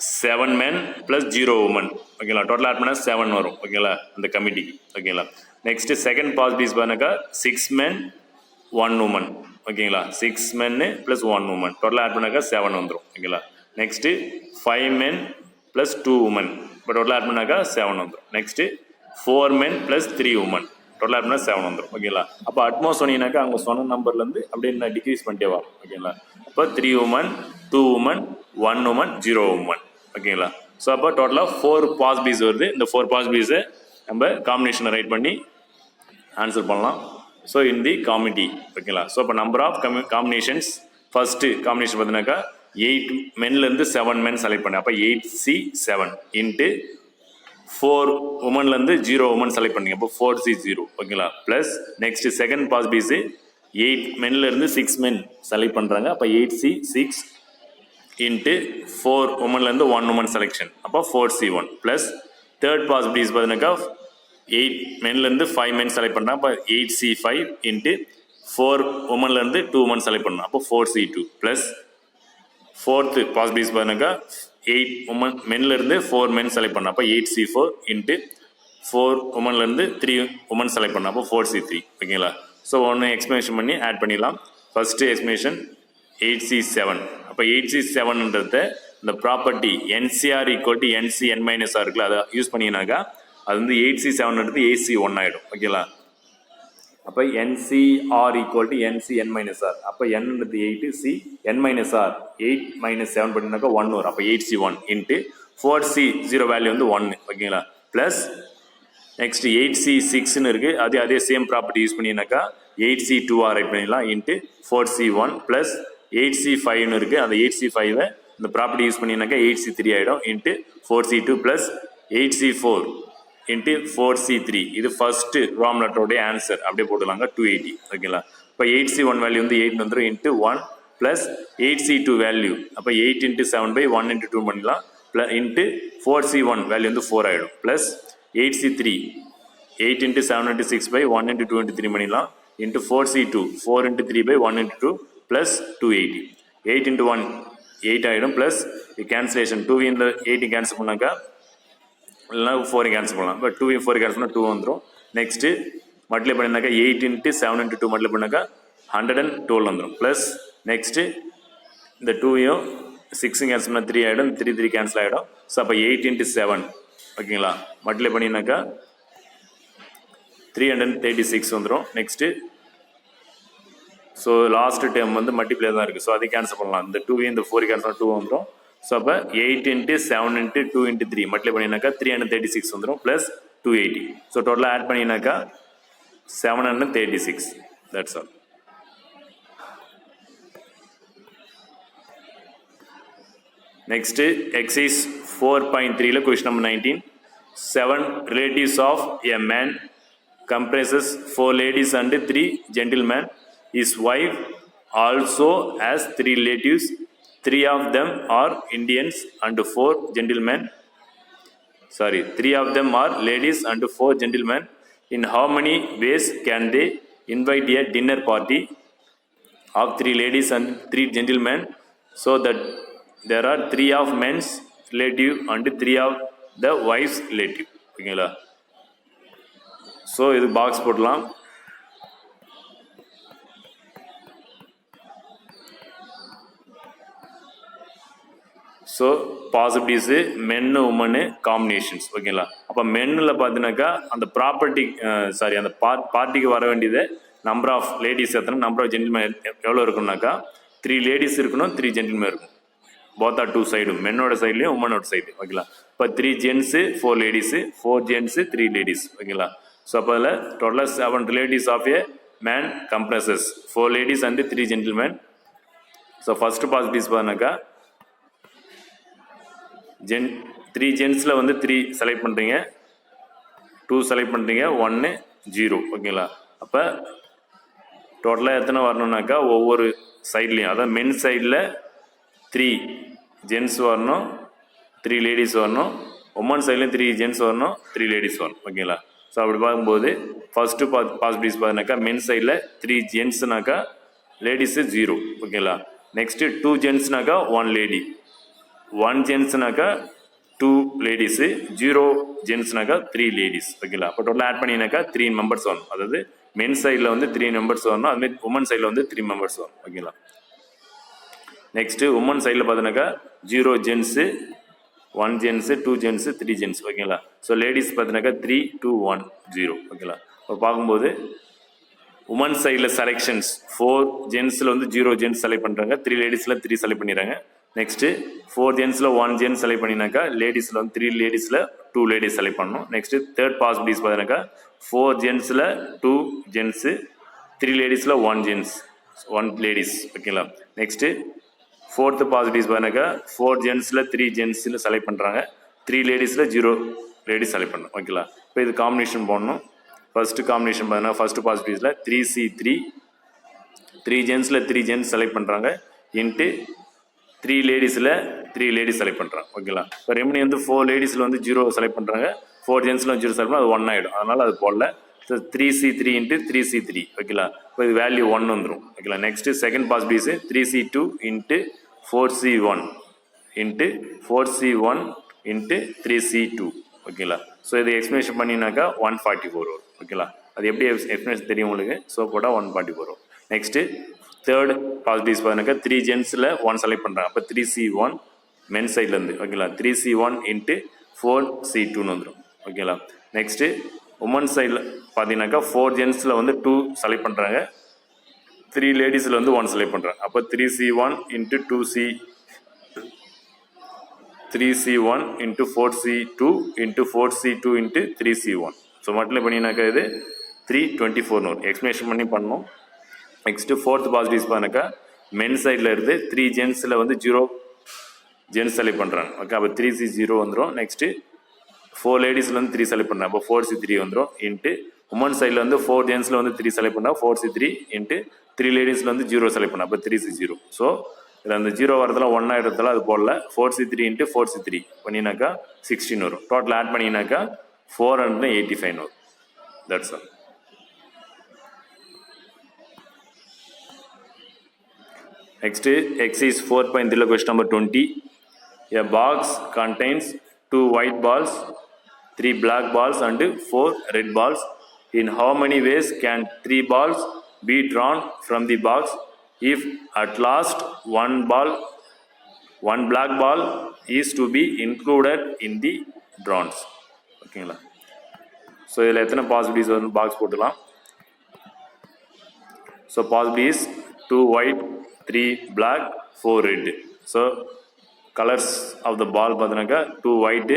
7 men + 0 women. ஓகேங்களா? டோட்டல் ஆட் பண்ணால் 7 வரும். ஓகேங்களா? இந்த கமிட்டிக்கு. ஓகேங்களா? நெக்ஸ்ட் செகண்ட் பாசிபிலிட்டிஸ் பார்த்தீங்கன்னாக்கா 6 men 1 woman. ஓகேங்களா? 6 men + 1 woman. டோட்டல் ஆட் பண்ணாக்கா 7 வந்துடும். ஓகேங்களா? Next 5 men + 2 women. இப்போ டோட்டல் ஆட் பண்ணாக்கா 7 வந்துடும். Next 4 men + 3 women. Total add பண்ணால் 7 வந்துடும். ஓகேங்களா? அப்போ அட்மோஸ்ட் சொன்னீங்கன்னாக்கா அவங்க சொன்ன நம்பர்லேருந்து அப்படியே நான் டிக்ரீஸ் பண்ணிட்டே வரும். ஓகேங்களா? இப்போ 3 women 2 women 1 woman 0 woman ஓகேங்களா. ஸோ அப்போ டோட்டலாக 4 பாசிபிலிட்டிஸ் வருது. இந்த 4 பாசிபிலிட்டிஸை நம்ம காம்பினேஷனை ரைட் பண்ணி ஆன்சர் பண்ணலாம். ஸோ இன் தி காமிட்டி ஓகேங்களா. ஸோ அப்போ number of combinations first combination பார்த்தீங்கன்னாக்கா 8 மென்லேருந்து 7 மென் செலக்ட் பண்ணேன். அப்போ 8C7 இன்ட்டு 4 உமன்லேருந்து 0 உமன் செலக்ட் பண்ணிங்க. அப்போ 4C0 ஓகேங்களா. ப்ளஸ் நெக்ஸ்ட் செகண்ட் பாசிபிலிட்டிஸு 8 மென்லேருந்து 6 மென் செலக்ட் பண்ணுறாங்க. அப்போ 8C6 இன்ட்டு 4 உமன்லேருந்து 1 உமன் செலெக்ஷன். அப்போ 4C1 ப்ளஸ் தேர்ட் பாசிபிலிட்டிஸ் பார்த்தீங்கன்னாக்கா 8 மென்லேருந்து 5 மென் செலக்ட் பண்ணுறாங்க. அப்போ 8C5 இன்ட்டு 4 உமன்லேருந்து 2 உமன் செலக்ட் பண்ணலாம். அப்போ 4C2 ப்ளஸ் ஃபோர்த்து பாசிபிலிட்டிஸ் பார்த்தீங்கன்னாக்கா 8 உமன் மென்லேருந்து 4 மென் செலக்ட் பண்ணலாம். அப்போ 8C4 இன்ட்டு 4 உமன்லேருந்து 3 உமன் செலக்ட் பண்ணலாம். அப்போ 4C3 ஓகேங்களா. ஸோ ஒன்று எக்ஸ்பிளனேஷன் பண்ணி ஆட் பண்ணிடலாம். First explanation 8C7. அப்போ 8C7ன்றத இந்த property NCR equal to NC(n-R) இருக்குல்ல, அதை யூஸ் பண்ணிங்கனாக்கா அது வந்து 8C7ன்றது AC1 ஆகிடும் ஓகேங்களா. அப்போ NCR ஈக்குவல் டு NC(n-R). அப்போ Nன்றது 8, C n-R 8 - 7 பண்ணினாக்கா 1 வரும். அப்போ 8C1 இன்ட்டு 4C0 வேல்யூ வந்து 1 ஓகேங்களா. ப்ளஸ் நெக்ஸ்ட் 8C6ன்னு இருக்குது, அதே சேம் ப்ராப்பர்ட்டி யூஸ் பண்ணினாக்கா 8C2 ரைட் பண்ணிடலாம் இன்ட்டு 4C1 ப்ளஸ் 8C5ன்னு இருக்குது, அந்த 8C5 இந்த ப்ராப்பர்ட்டி யூஸ் பண்ணினாக்கா 8C3 ஆகிடும் into 4C2 plus 8C4 into 4C3. இது ஃபர்ஸ்ட் ராம்லெட்டோடைய ஆன்சர் அப்படியே போட்டுலாங்க 280 ஓகேங்களா. இப்போ 8C1 வேல்யூ வந்து 8 வந்துடும் இன்ட்டு 1 ப்ளஸ் 8C2 வேல்யூ அப்போ 8 × 7/1 × 2 பண்ணிடலாம் ப்ளஸ் இன்ட்டு 4C1 வேல்யூ வந்து 4 ஆகிடும் ப்ளஸ் 8C3 8 × 7 × 6/1 × 2 × 3 பண்ணிடலாம் இன்ட்டு 4C2 4 × 3/1 × 2 ப்ளஸ் 280. 8 × 1 8 ஆகிடும் ப்ளஸ் கேன்சலேஷன் 2 இந்த 8 கேன்சல் பண்ணாக்கா இல்லைனா 4 கேன்சல் பண்ணலாம். இப்போ 2 4 கேன்சல் பண்ணால் 2 வந்துடும். நெக்ஸ்ட்டு மல்டிப்ளை பண்ணினாக்கா 8 × 7 × 2 மல்டிப்ளை பண்ணாக்கா 112 வந்துடும் ப்ளஸ் நெக்ஸ்ட்டு இந்த 2யும் 6 கேன்சல் பண்ணால் 3 ஆகிடும் 3 கேன்சல் ஆகிடும். ஸோ அப்போ 8 × 7 ஓகேங்களா மல்டிப்ளை பண்ணினாக்கா 336 வந்துடும். நெக்ஸ்ட்டு ஸோ லாஸ்ட் டைம் வந்து மல்டிப்ளை தான் இருக்குது, ஸோ அதை கேன்சல் பண்ணலாம். இந்த 2 இந்த 4 கேன்சல் 2 வந்துடும். ஸோ அப்போ 8 × 7 × 2 × 3 மல்டிப்ளை பண்ணினாக்கா 336 வந்துடும் ப்ளஸ் 280. ஸோ டோட்டலாக ஆட் பண்ணினாக்கா 736. That's all. நெக்ஸ்ட்டு எக்ஸைஸ் 4.3ல question number 19. 7 relatives of a man comprises 4 ladies and 3 gentlemen. His wife also has 3 relatives. 3 of them are Indians and 4 gentlemen. 3 of them are ladies and 4 gentlemen. In how many ways can they invite a dinner party of 3 ladies and 3 gentlemen so that there are 3 of men's relative and 3 of the wife's relative? ஓகேங்களா. So இது box போடலாம். So possibilities மென்னு woman combinations ஓகேங்களா. அப்போ மென்னில் பார்த்தீங்கன்னாக்கா அந்த property அந்த பார்ட்டிக்கு வர வேண்டியது நம்பர் ஆஃப் லேடிஸ் எத்தனை, நம்பர் ஆஃப் ஜென்டில்மேன் எவ்வளோ இருக்குன்னாக்கா 3 லேடிஸ் இருக்கணும் 3 ஜென்டில்மேன் இருக்கும். போத் ஆர் 2 சைடும், மென்னோட சைட்லையும் உமனோட சைடு ஓகேங்களா. இப்போ 3 ஜென்ஸு 4 லேடிஸு 4 ஜென்ஸு 3 லேடிஸ் ஓகேங்களா. ஸோ அப்போ அதில் டோட்டலாக 7 relatives of a man comprises 4 ladies and 3 gentleman. So first possibilities பார்த்தீங்கன்னாக்கா 3 ஜென்ஸில் வந்து 3 செலக்ட் பண்ணுறீங்க, 2 செலக்ட் பண்ணுறீங்க, 1 0 ஓகேங்களா. அப்போ டோட்டலாக எத்தனை வரணுன்னாக்கா ஒவ்வொரு சைட்லேயும், அதாவது மென் சைடில் 3 ஜென்ஸ் வரணும், 3 லேடிஸ் வரணும், உமன் சைட்லேயும் 3 ஜென்ஸ் வரணும், 3 லேடிஸ் வரணும் ஓகேங்களா. ஸோ அப்படி பார்க்கும்போது ஃபஸ்ட்டு பாசிபிலிட்டிஸ் பார்த்தீங்கன்னாக்கா மென் சைடில் 3 ஜென்ஸ்னாக்கா லேடிஸு 0 ஓகேங்களா. நெக்ஸ்ட்டு 2 ஜென்ஸ்னாக்கா 1 லேடி, 1 ஜென்ஸ்னாக்கா 2 லேடிஸு, 0 ஜென்ஸ்னாக்கா 3 லேடிஸ் ஓகேங்களா. அப்போ டோட்டல் ஆட் பண்ணினாக்கா 3 மெம்பர்ஸ் வரணும். அதாவது மென் சைடில் வந்து 3 மெம்பர்ஸ் வரணும், அதுமாதிரி உமன் சைடில் வந்து 3 மெம்பர்ஸ் வரும் ஓகேங்களா. நெக்ஸ்ட்டு உமன் சைடில் பார்த்தீங்கன்னாக்கா 0 ஜென்ஸு, 1 ஜென்ஸு, 2 ஜென்ஸு, 3 ஜென்ஸ் ஓகேங்களா. ஸோ லேடிஸ் பார்த்தீங்கன்னாக்கா 3 2 1 0 ஓகேங்களா. இப்போ பார்க்கும்போது உமன் சைடில் செலெக்ஷன்ஸ் 4 ஜென்ஸில் வந்து 0 ஜென்ஸ் செலக்ட் பண்ணுறாங்க, 3 லேடிஸில் 3 செலக்ட் பண்ணிடுறாங்க. நெக்ஸ்ட்டு 4 ஜென்ஸில் 1 ஜென்ஸ் செலக்ட் பண்ணினாக்கா லேடிஸில் வந்து 3 லேடிஸில் 2 லேடிஸ் செலக்ட் பண்ணணும். நெக்ஸ்ட்டு தேர்ட் பாசிபிலிட்டிஸ் பார்த்தீங்கன்னாக்கா 4 ஜென்ஸில் 2 ஜென்ஸு 3 லேடிஸில் 1 ஜென்ஸ் 1 லேடிஸ் ஓகேங்களா. நெக்ஸ்ட்டு ஃபோர்த்து பாசிபிலிட்டிஸ் பார்த்தீங்கன்னாக்கா 4 ஜென்ஸில் 3 ஜென்ஸில் செலக்ட் பண்ணுறாங்க, 3 லேடிஸில் 0 லேடிஸ் செலக்ட் பண்ணணும் ஓகேங்களா. இப்போ இது காம்பினேஷன் போடணும். ஃபஸ்ட்டு காம்பினேஷன் பார்த்தீங்கன்னா ஃபஸ்ட்டு பாசிபிலிட்டிஸில் 3C3 3 ஜென்ஸில் 3 ஜென்ஸ் செலக்ட் பண்ணுறாங்க இன்ட்டு 3 லேடிஸில் 3 லேடிஸ் செலக்ட் பண்ணுறாங்க ஓகேங்களா. இப்போ ரெமினி வந்து 4 லேடிஸில் வந்து 0 செலக்ட் பண்ணுறாங்க, 4 ஜென்ஸில் 0 செலக்ட் பண்ணால் அது 1 ஆகிடும், அதனால் அது போடல. ஸோ 3C3 இன்ட்டு 3C3 ஓகேங்களா. இப்போ இது வேல்யூ 1 வந்துடும் ஓகேங்களா. Next second possibilities 3C2 into 4C1 into 4C1 into 3C2 ஓகேங்களா. ஸோ இது எக்ஸ்பிளேஷன் பண்ணினாக்கா 144 வரும் ஓகேங்களா. அது எப்படி எக்ஸ்பிளேஷன் தெரியும் உங்களுக்கு, ஸோ போட்டால் 144 வரும். நெக்ஸ்ட்டு தேர்ட் பாசிபிலிட்டிஸ் பார்த்தீங்கன்னாக்கா 3 ஜென்ஸில் 1 செலக்ட் பண்ணுறாங்க, அப்போ 3C1 மென் சைட்லேருந்து ஓகேங்களா. 3C1 இன்ட்டு 4C2ன்னு வந்துடும் ஓகேங்களா. நெக்ஸ்ட்டு உமன் சைடில் பார்த்தீங்கன்னாக்கா 4 ஜென்ஸில் வந்து 2 செலக்ட் பண்ணுறாங்க, 3 லேடிஸில் வந்து 1 செலக்ட் பண்ணுறாங்க, அப்போ 3C1 into 3C1 into 4C2 into 4C2 into 3C1. So மட்டும் பண்ணினாக்கா இது 324 வரும். எக்ஸ்பிளேஷன் பண்ணி பண்ணணும். நெக்ஸ்ட்டு ஃபோர்த் பாசிட்டிவ்ஸ் பார்த்தாக்கா மென் சைடில் இருந்து 3 ஜென்ஸில் வந்து 0 ஜென்ஸ் செலக்ட் பண்ணுறாங்க ஓகே, அப்போ 3C0 வந்துடும். நெக்ஸ்ட்டு 4 லேடிஸில் வந்து 3 செலக்ட் பண்ணுறாங்க, அப்போ 4C3 வந்துடும் இன்ட்டு உமன் சைடில் வந்து 4 ஜென்ஸில் வந்து 3 செலக்ட் பண்ணால் 4C3 இன்ட்டு 3 லேடிஸில் வந்து 0 செலக்ட் பண்ணால் அப்போ 3C0. ஸோ இதில் அந்த 0 வரதுல 1 ஆகிடுறதுல அது போடல. 4C3 இன்ட்டு 4C3 பண்ணினாக்கா 16 வரும். டோட்டல் ஆட் பண்ணினாக்கா 485 வரும். That's all. Next exercise 4.3 question number 20. A box contains 2 white balls, 3 black balls and 4 red balls. In how many ways can 3 balls be drawn from the box if at last one black ball is to be included in the drawns? ஓகேங்களா. So இதில் எத்தனை possibilities வந்து box போட்டுக்கலாம். So possibilities 2 white 3 black 4 red. So colors of the ball பார்த்தீங்கன்னாக்கா 2 white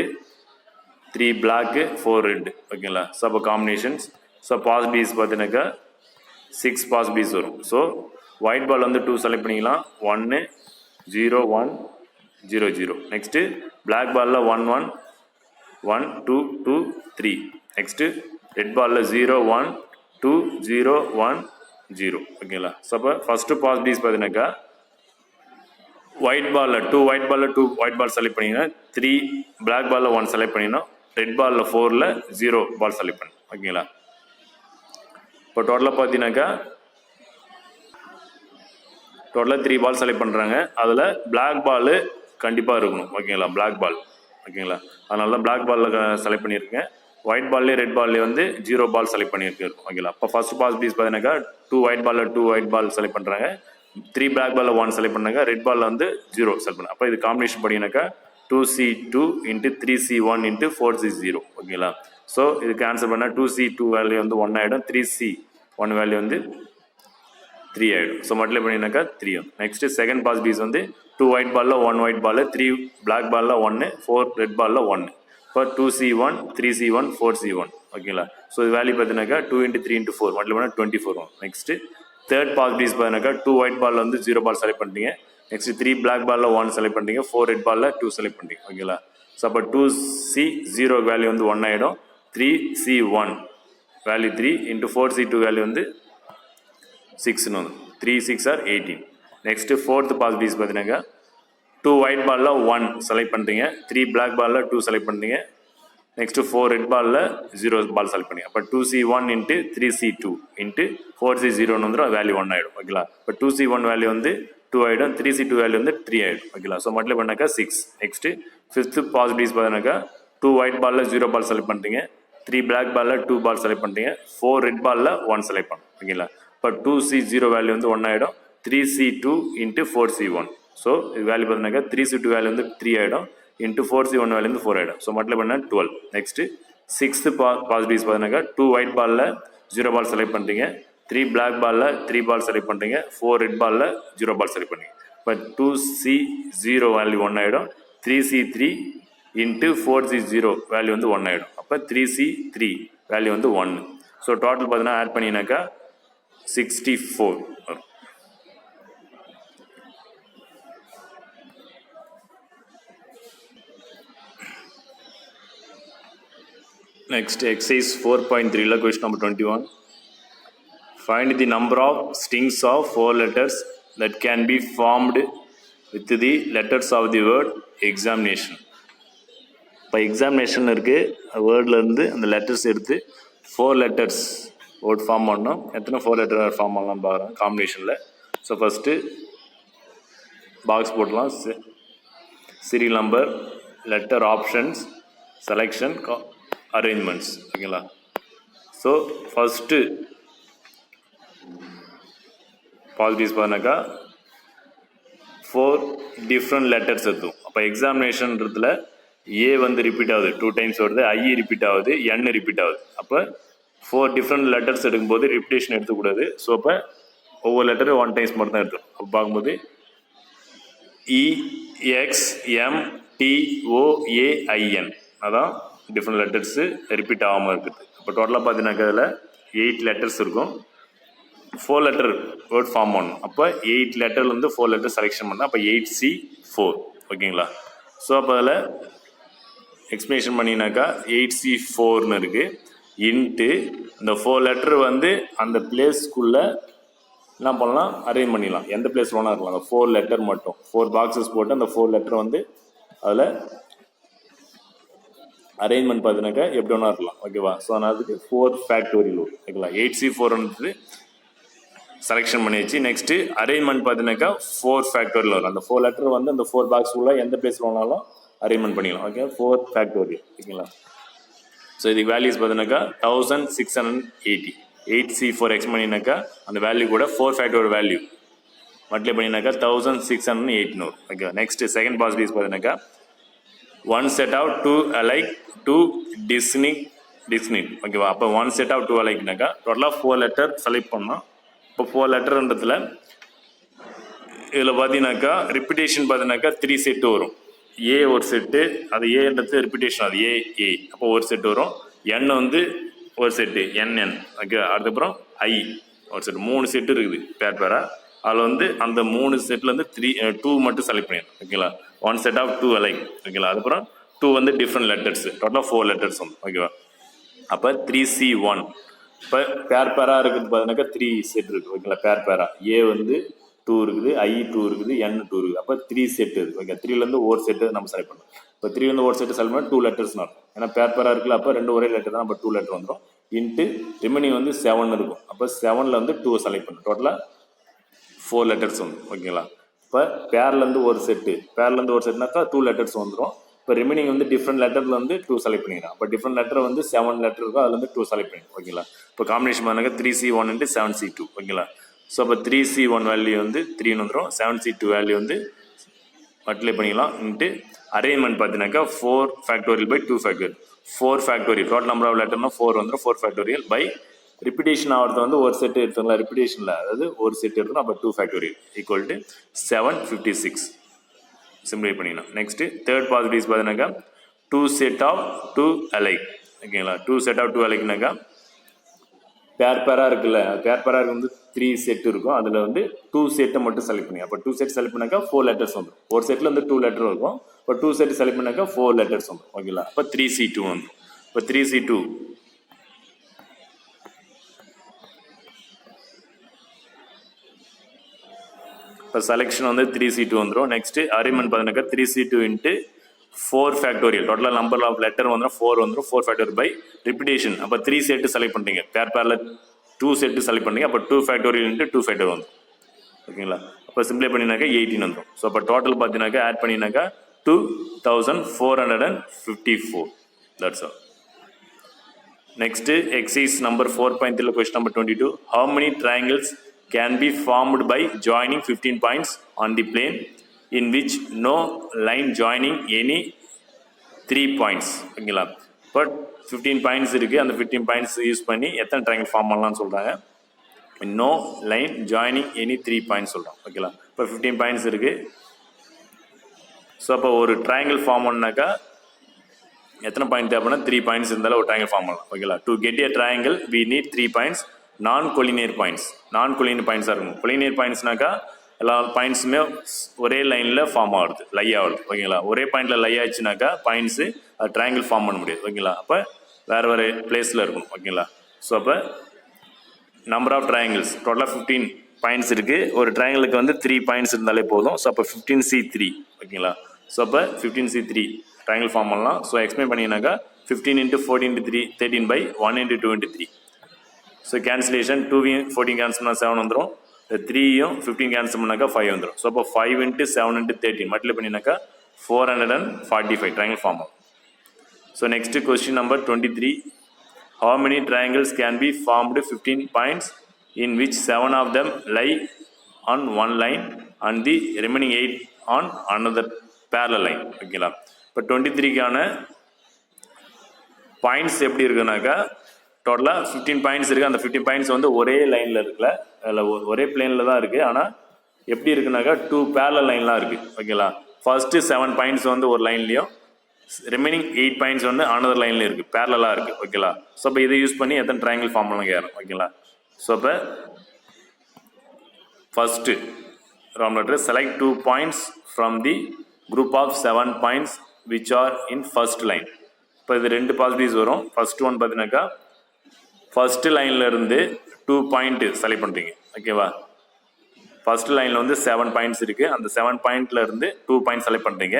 3 black 4 red ஓகேங்களா. So அப்போ combinations. So possibilities பார்த்தீங்கன்னாக்கா 6 possibilities வரும். ஸோ ஒயிட் பால் வந்து 2 செலக்ட் பண்ணிக்கலாம், 1 0 1 0 0. நெக்ஸ்ட்டு பிளாக் பாலில் 1 1 1 2 2 3. நெக்ஸ்ட்டு ரெட் பாலில் 0 1 2 0 1 0 ஓகேங்களா. ஸோ அப்போ ஃபஸ்ட்டு பாசிபிலிட்டிஸ் பார்த்தீங்கன்னாக்கா ஒயிட் பாலில் 2 ஒயிட் பாலில் 2 ஒயிட் பால் செலக்ட் பண்ணிங்கன்னா, 3 பிளாக் பாலில் 1 செலக்ட் பண்ணிடணும், ரெட் பாலில் 4ல் 0 பால் செலக்ட் பண்ணணும் ஓகேங்களா. இப்போ டோட்டலாக பார்த்தீங்கன்னாக்கா டோட்டலாக 3 பால் செலக்ட் பண்ணுறாங்க, அதில் பிளாக் பால் கண்டிப்பாக இருக்கணும் ஓகேங்களா. பிளாக் பால் ஓகேங்களா, அதனால தான் பிளாக் பாலில் செலக்ட் பண்ணியிருக்கேன். ஒயிட் பால்லே ரெட் பால்லே வந்து 0 பால் செலக்ட் பண்ணியிருக்கோம் ஓகேங்களா. இப்போ ஃபர்ஸ்ட் பாசிபிலிட்டிஸ் பார்த்தீங்கன்னாக்கா 2 ஒயிட் பாலில் 2 ஒயிட் பால் செலக்ட் பண்ணுறாங்க, 3 பிளாக் பாலில் 1 செலக்ட் பண்ணாங்க, ரெட் பாலில் வந்து 0 செலக்ட் பண்ணாங்க. அப்போ இது combination பண்ணிங்கனாக்கா 2C2 into 3C1 into 4C0 ஓகேங்களா. ஸோ இது கேன்சல் பண்ணால் 2C2 வேல்யூ வந்து 1 ஆகிடும், 3C1 வேல்யூ வந்து 3 ஆகிடும். ஸோ மல்டிப்ளை பண்ணினாக்கா 3 வரும். நெக்ஸ்ட்டு செகண்ட் பாசிபிலிட்டிஸ் வந்து 2 ஒயிட் பாலில் 1 ஒயிட் பால், 3 பிளாக் பாலில் 1 4 ரெட் பாலில் 1. இப்போ 2C1 3C1 4C1 ஓகேங்களா. ஸோ இது வேல்யூ பார்த்தீங்கன்னாக்கா 2 இன்ட்டு 3 இன்ட்டு 4 மல்டிப்ளை பண்ணால் 24 வரும். நெக்ஸ்ட்டு தேர்ட் பாசிபிலிட்டிஸ் பார்த்தீங்கன்னாக்கா 2 ஒயிட் பாலில் வந்து 0 பால் செலக்ட் பண்ணிட்டீங்க, நெக்ஸ்ட் 3 பிளாக் பாலில் 1 செலக்ட் பண்ணிட்டீங்க, 4 ரெட் பாலில் 2 செலக்ட் பண்ணிட்டீங்க ஓகேங்களா. ஸோ அப்போ 2C0 வேல்யூ வந்து 1 ஆகிடும், 3C1 value 3 into 4C2 value வந்து 6ன்னு வந்து 3 6 ஆர் 18. நெக்ஸ்ட்டு ஃபோர்த் பாசிபிலிட்டிஸ் பார்த்தீங்கன்னாக்கா 2 ஒயிட் பாலில் 1 செலக்ட் பண்ணுறீங்க, 3 பிளாக் பாலில் 2 செலக்ட் பண்ணுறீங்க, நெக்ஸ்ட்டு 4 ரெட் பாலில் 0 பால் செலக்ட் பண்ணி, அப்போ 2C1 இன்ட்டு 3C2 இன்ட்டு 4C0ன்னு வந்துடும், வேல்யூ 1 ஆகிடும் ஓகேங்களா. இப்போ 2C1 வேல்யூ வந்து 2 ஆகிடும், 3C2 வேல்யூ வந்து 3 ஆகிடும் ஓகேங்களா. ஸோ மல்டிப்ளை பண்ணாக்கா 6. நெக்ஸ்ட்டு ஃபிஃப்த்து பாசிபிலிட்டிஸ் பார்த்தீங்கன்னாக்கா 2 ஒயிட் பாலில் 0 பால் செலக்ட் பண்ணுறீங்க, 3 பிளாக் பாலில் 2 பால் செலக்ட் பண்ணுறீங்க, 4 ரெட் பாலில் 1 செலக்ட் பண்ணும் ஓகேங்களா. இப்போ 2C0 வேல்யூ வந்து 1 ஆகிடும், 3C2 இன்ட்டு 4C1. ஸோ இது வேல்யூ பார்த்தீங்கன்னாக்கா 3C2 வேல்யூ வந்து 3 ஆகிடும், இன்ட்டு 4C1 வேல்யூ வந்து 4 ஆகிடும். ஸோ மல்டிப்ளை பண்ணால் 12. நெக்ஸ்ட்டு சிக்ஸ்த்து பாசிபிலிட்டிஸ் பார்த்தீங்கன்னாக்கா 2 ஒயிட் பாலில் 0 பால் செலக்ட் பண்ணுறீங்க, 3 பிளாக் பாலில் 3 பால் செலக்ட் பண்ணுறீங்க, 4 ரெட் பாலில் 0 பால் செலக்ட் பண்ணுறீங்க. இப்போ 2C0 வேல்யூ 1 ஆகிடும். 3C3 இன்ட்டு 4C0 வேல்யூ வந்து 1 ஆகிடும். அப்போ 3C3 வேல்யூ வந்து 1. ஸோ டோட்டல் பார்த்தீங்கன்னா ஆட் பண்ணினாக்கா 64 வரும். Next, exercise 4.3 question number 21. Find the number of strings of 4 letters that can be formed with the letters of the word examination. இப்போ examination இருக்குது, வேர்ட்லேருந்து அந்த letters எடுத்து 4 லெட்டர்ஸ் வேர்ட் ஃபார்ம் பண்ணோம். எத்தனை 4 letter form பண்ணலாம் பார்க்குறோம் காம்பினேஷனில். ஸோ ஃபஸ்ட்டு பாக்ஸ் போடலாம். Serial number, letter options, selection, arrangements. ஓகேங்களா. ஸோ ஃபஸ்ட்டு பாசிட்டிவ்ஸ் பார்த்தாக்கா 4 டிஃப்ரெண்ட் லெட்டர்ஸ் எடுத்தோம். அப்போ எக்ஸாமினேஷன்றதுல ஏ வந்து ரிப்பீட் ஆகுது, 2 டைம்ஸ் வருது, ஐ ரிப்பீட் ஆகுது, என் ரிப்பீட் ஆகுது. அப்போ 4 டிஃப்ரெண்ட் லெட்டர்ஸ் எடுக்கும்போது ரிப்பிட்டேஷன் எடுத்துக்கூடாது. ஸோ அப்போ ஒவ்வொரு லெட்டரும் 1 டைம்ஸ் மட்டும் தான் எடுத்தோம். அப்போ பார்க்கும்போது EXMTOAIN அதான் டிஃப்ரெண்ட் லெட்டர்ஸு ரிப்பீட் ஆகாமல் இருக்குது. இப்போ டோட்டலாக பார்த்தீங்கன்னாக்கா அதில் 8 லெட்டர்ஸ் இருக்கும். 4 லெட்டர் வேர்ட் ஃபார்ம் பண்ணணும். அப்போ 8 லெட்டர்லேருந்து 4 லெட்டர் செலெக்ஷன் பண்ணால் அப்போ 8C4. ஓகேங்களா. ஸோ அப்போ அதில் எக்ஸ்பிளேஷன் பண்ணினாக்கா 8C4ன்னு இருக்குது. இன்ட்டு இந்த 4 லெட்டர் வந்து அந்த பிளேஸ்க்குள்ளே என்ன பண்ணலாம், அரேஞ்ச் பண்ணிடலாம். எந்த பிளேஸ் வேணால் இருக்கலாம். அந்த 4 லெட்டர் மட்டும் 4 பாக்ஸஸ் போட்டு அந்த 4 லெட்டர் வந்து அதில் அரேஞ்ச்மெண்ட் பார்த்தீங்கன்னாக்கா எப்படி ஒன்றா இருக்கலாம். ஓகேவா. ஸோ அதனால் அதுக்கு 4 ஃபேக்டோரியல் வரும். ஓகேங்களா. 8C4 செலெக்ஷன் பண்ணியாச்சு. நெக்ஸ்ட்டு அரேஞ்ச்மெண்ட் பார்த்தீங்கன்னாக்கா 4 ஃபேக்டோரியல் வரும். அந்த 4 லெட்டர் வந்து அந்த 4 பாக்ஸ்க்குள்ளே எந்த பிளேஸ் வேணாலும் அரேஞ்ச்மெண்ட் பண்ணிக்கலாம். ஓகே. 4 ஃபேக்டோரியல். ஓகேங்களா. ஸோ இதுக்கு வேல்யூஸ் பார்த்தீங்கன்னாக்கா 1680. 8C4 எக்ஸ் பண்ணினாக்கா அந்த வேல்யூ கூட 4 ஃபேக்டோரியல் வேல்யூ மல்டிப்ளை பண்ணினாக்கா 1680. ஓகே. நெக்ஸ்ட் செகண்ட் பாசிட்டிவ்ஸ் பார்த்தீங்கன்னாக்கா 1 set of 2 alike 2 distinct. ஓகேவா. அப்போ 1 set of 2 alikeனாக்கா டோட்டலாக 4 லெட்டர் செலக்ட் பண்ணோம். இப்போ 4 லெட்டர்ன்றதுல இதில் பார்த்தீங்கன்னாக்கா ரிப்பிட்டேஷன் பார்த்தீங்கன்னாக்கா 3 செட்டு வரும். ஏ ஒரு செட்டு, அது ஏன்றது ரிப்பிட்டேஷன், அது ஏ. அப்போ ஒரு செட்டு வரும். என் வந்து ஒரு செட்டு NN. ஓகே. அதுக்கப்புறம் ஐ ஒரு செட்டு, 3 செட்டு இருக்குது பேரா. அதில் வந்து அந்த 3 செட்லேருந்து 2 மட்டும் செலக்ட் பண்ணிடணும். ஓகேங்களா. 1 set of 2 alike. ஓகேங்களா. அதுக்கப்புறம் 2 வந்து டிஃப்ரெண்ட் லெட்டர்ஸ், டோட்டலாக 4 லெட்டர்ஸ் வந்து. ஓகேவா. அப்போ 3C1. இப்போ பேராக இருக்குது பார்த்தீங்கன்னாக்கா 3 செட் இருக்குது. ஓகேங்களா. பேரா ஏ வந்து 2 இருக்குது, ஐ 2 இருக்குது, N 2 இருக்குது. அப்போ 3 செட் இருக்குது. ஓகே. 3லேருந்து ஒரு செட்டு நம்ம செலக்ட் பண்ணணும். இப்போ 3 ஒரு செட்டு செலக்ட் பண்ணால் 2 லெட்டர்ஸ் இருக்கும். ஏன்னா பேரா இருக்குல்ல, அப்போ 2 ஒரே லெட்டர் தான். நம்ம 2 லெட்டர் வந்துடும். இன்ட்டு ரிமைனிங் வந்து 7 இருக்கும். அப்போ 7ல் வந்து 2 செலக்ட் பண்ணணும். டோட்டலாக 4 லெட்டர்ஸ் வந்து. ஓகேங்களா. இப்போ பேர்லேருந்து ஒரு செட்னாக்கா 2 லெட்டர்ஸ் வந்துடும். இப்போ ரிமைனிங் வந்து டிஃப்ரெண்ட் லெட்டரில் வந்து 2 செலக்ட் பண்ணிக்கலாம். இப்போ டிஃப்ரெண்ட் லெட்டர் வந்து 7 லெட்டர் இருக்கும், அதில் வந்து 2 செலக்ட் பண்ணிக்கலாம். ஓகேங்களா. இப்போ காம்பினேஷன் பண்ணாக்க 3C1 இன்ட்டு 7C2. ஓகேங்களா. ஸோ அப்போ 3C1 வேல்யூ வந்து 3 வந்துடும். 7C2 வேல்யூ வந்து மல்டிப்ளை பண்ணிக்கலாம். இன்ட்டு அரேஞ்ச்மெண்ட் பார்த்தீங்கன்னாக்கா 4 factorial by 2 factorial. 4 factorial total number of லெட்டர்னா 4 வந்துடும். 4 ஃபேக்டோரியல் பை ரிப்பிட்டேஷன் ஆகிறது வந்து ஒரு செட்டு எடுத்துங்களா, ரிப்பிட்டேஷனில் அதாவது ஒரு செட் எடுத்தோம்னா அப்போ 2 ஃபேக்டோரியல் ஈக்குவல் டு 756. சிம்பிளை பண்ணிக்கலாம். நெக்ஸ்ட்டு தேர்ட் பாசிட்டிவ்ஸ் பார்த்தீங்கன்னாக்கா 2 set of 2 alike. ஓகேங்களா. 2 set of 2 alikeனாக்கா பேரா இருக்குல்ல, பேரா இருக்கு வந்து 3 செட் இருக்கும். அதில் வந்து 2 செட்டை மட்டும் செலக்ட் பண்ணி, அப்போ 2 செட் செலக்ட் பண்ணாக்கா 4 லெட்டர்ஸ் வந்துடும். ஒரு செட்டில் வந்து 2 லெட்டர் இருக்கும். இப்போ 2 செட் செலக்ட் பண்ணாக்கா 4 லெட்டர்ஸ் வந்துடும். ஓகேங்களா. அப்போ 3C2 வந்துடும். இப்போ 3C2 இப்போ செலெக்ஷன் வந்து 3C2 வந்துடும். நெக்ஸ்ட்டு அரேஞ்ச்மெண்ட் பார்த்தீங்கன்னாக்கா 3C2 இன்ட்டு 4 ஃபேக்டோரியல் டோட்டலாக நம்பர் ஆஃப் லெட்டர் வந்துடும் 4 வந்துடும். 4 ஃபேக்டோரியல் பை ரிப்பிட்டேஷன். அப்போ 3 செட்டு செலக்ட் பண்ணுறீங்க, பேரில் 2 செட்டு செலக்ட் பண்ணுறீங்க. அப்போ 2 ஃபேக்டோரியல் இன்ட்டு 2 ஃபேக்டோரியல் வந்துடும். ஓகேங்களா. அப்போ சிம்பிளை பண்ணினாக்கா 18 வந்துடும். ஸோ அப்போ டோட்டல் பார்த்தீங்கன்னாக்கா ஆட் பண்ணினாக்கா 2454. That's all. Next exercise number 4.3 question number 22. How many triangles can be formed by joining 15 points on the plane in which no line joining any 3 points. ஓகேங்களா. இப்போ 15 பாயிண்ட்ஸ் இருக்குது. அந்த 15 பாயிண்ட்ஸ் யூஸ் பண்ணி எத்தனை triangle form பண்ணலாம்னு சொல்கிறாங்க. No line joining any 3 points சொல்கிறோம். ஓகேங்களா, இப்போ 15 பாயிண்ட்ஸ் இருக்குது. ஸோ அப்போ ஒரு ட்ரையாங்கிள் ஃபார்ம் பண்ணாக்கா எத்தனை பாயிண்ட் தேவைன்னா 3 பாயிண்ட்ஸ் இருந்தாலும் ஒரு ட்ரையாங்கிள் ஃபார்ம் பண்ணலாம். ஓகேங்களா, to get a triangle we need 3 points. Non collinear பாயிண்ட்ஸாக இருக்கும். கொலினியர் பாயிண்ட்ஸ்னாக்கா எல்லா பாயிண்ட்ஸுமே ஒரே லைனில் ஃபார்ம் ஆகுது, லை ஆகுது. ஓகேங்களா, ஒரே பாயிண்டில் லை ஆச்சுனாக்கா பாயிண்ட்ஸு அது ட்ரையாங்கிள் ஃபார்ம் பண்ண முடியாது. ஓகேங்களா, அப்போ வேறு பிளேஸில் இருக்கும். ஓகேங்களா, ஸோ அப்போ நம்பர் ஆஃப் ட்ரையாங்கிள்ஸ் டோட்டலாக 15 பாயிண்ட்ஸ் இருக்குது. ஒரு ட்ரையாங்கிளுக்கு வந்து 3 பாயிண்ட்ஸ் இருந்தாலே போதும். ஸோ அப்போ 15C3. ஓகேங்களா, ஸோ அப்போ 15C3 ட்ரையாங்கிள் ஃபார்ம் பண்ணலாம். ஸோ எக்ஸ்பிளைன் பண்ணிங்கனாக்கா 15 × 4 × 3 13/1 × 2 × 3. ஸோ கேன்சலேஷன் 2வையும் 14 கேன்சல் பண்ணால் 7 வந்துடும். 3யும் 15 கேன்சல் பண்ணாக்கா 5 வந்துடும். ஸோ அப்போ 5 × 7 × 13 மல்டிப்ளை பண்ணினாக்கா 445 ட்ரையாங்கிள் ஃபார்ம் ஆகும். So next question number 23. How many triangles can be formed 15 points in which 7 of them lie on one line and the remaining 8 on another parallel line? ஓகேங்களா, இப்போ 23க்கான points எப்படி இருக்குனாக்கா டோட்டலாக 15 points இருக்குது. அந்த 15 points வந்து ஒரே லைனில் இருக்குல்ல, அதில் ஒரே பிளேனில் தான் இருக்குது. ஆனால் எப்படி இருக்குனாக்கா 2 parallel லைன்லாம் இருக்குது. ஓகேங்களா, ஃபர்ஸ்ட்டு 7 பாயிண்ட்ஸ் வந்து ஒரு லைன்லேயும் ரிமைனிங் 8 பாயிண்ட்ஸ் வந்து அனதர் லைனில் இருக்குது, பேரலாக இருக்குது. ஓகேங்களா, ஸோ அப்போ இதை யூஸ் பண்ணி எத்தனை ட்ரையாங்கிள் ஃபார்ம் பண்ணலாம் கேட்குறோம். ஓகேங்களா, ஸோ அப்போ first roman letter select 2 points from the group of 7 points which are in first line. இப்போ இது 2 பாசிட்டிவ்ஸ் வரும். ஃபர்ஸ்ட் ஒன் பார்த்தீங்கன்னாக்கா ஃபர்ஸ்ட் லைனில் இருந்து 2 பாயிண்ட்டு செலக்ட் பண்ணுறீங்க. ஓகேவா, ஃபர்ஸ்ட் லைனில் வந்து 7 பாயிண்ட்ஸ் இருக்குது. அந்த 7 பாயிண்ட்ல இருந்து 2 பாயிண்ட்ஸ் செலக்ட் பண்ணுறீங்க.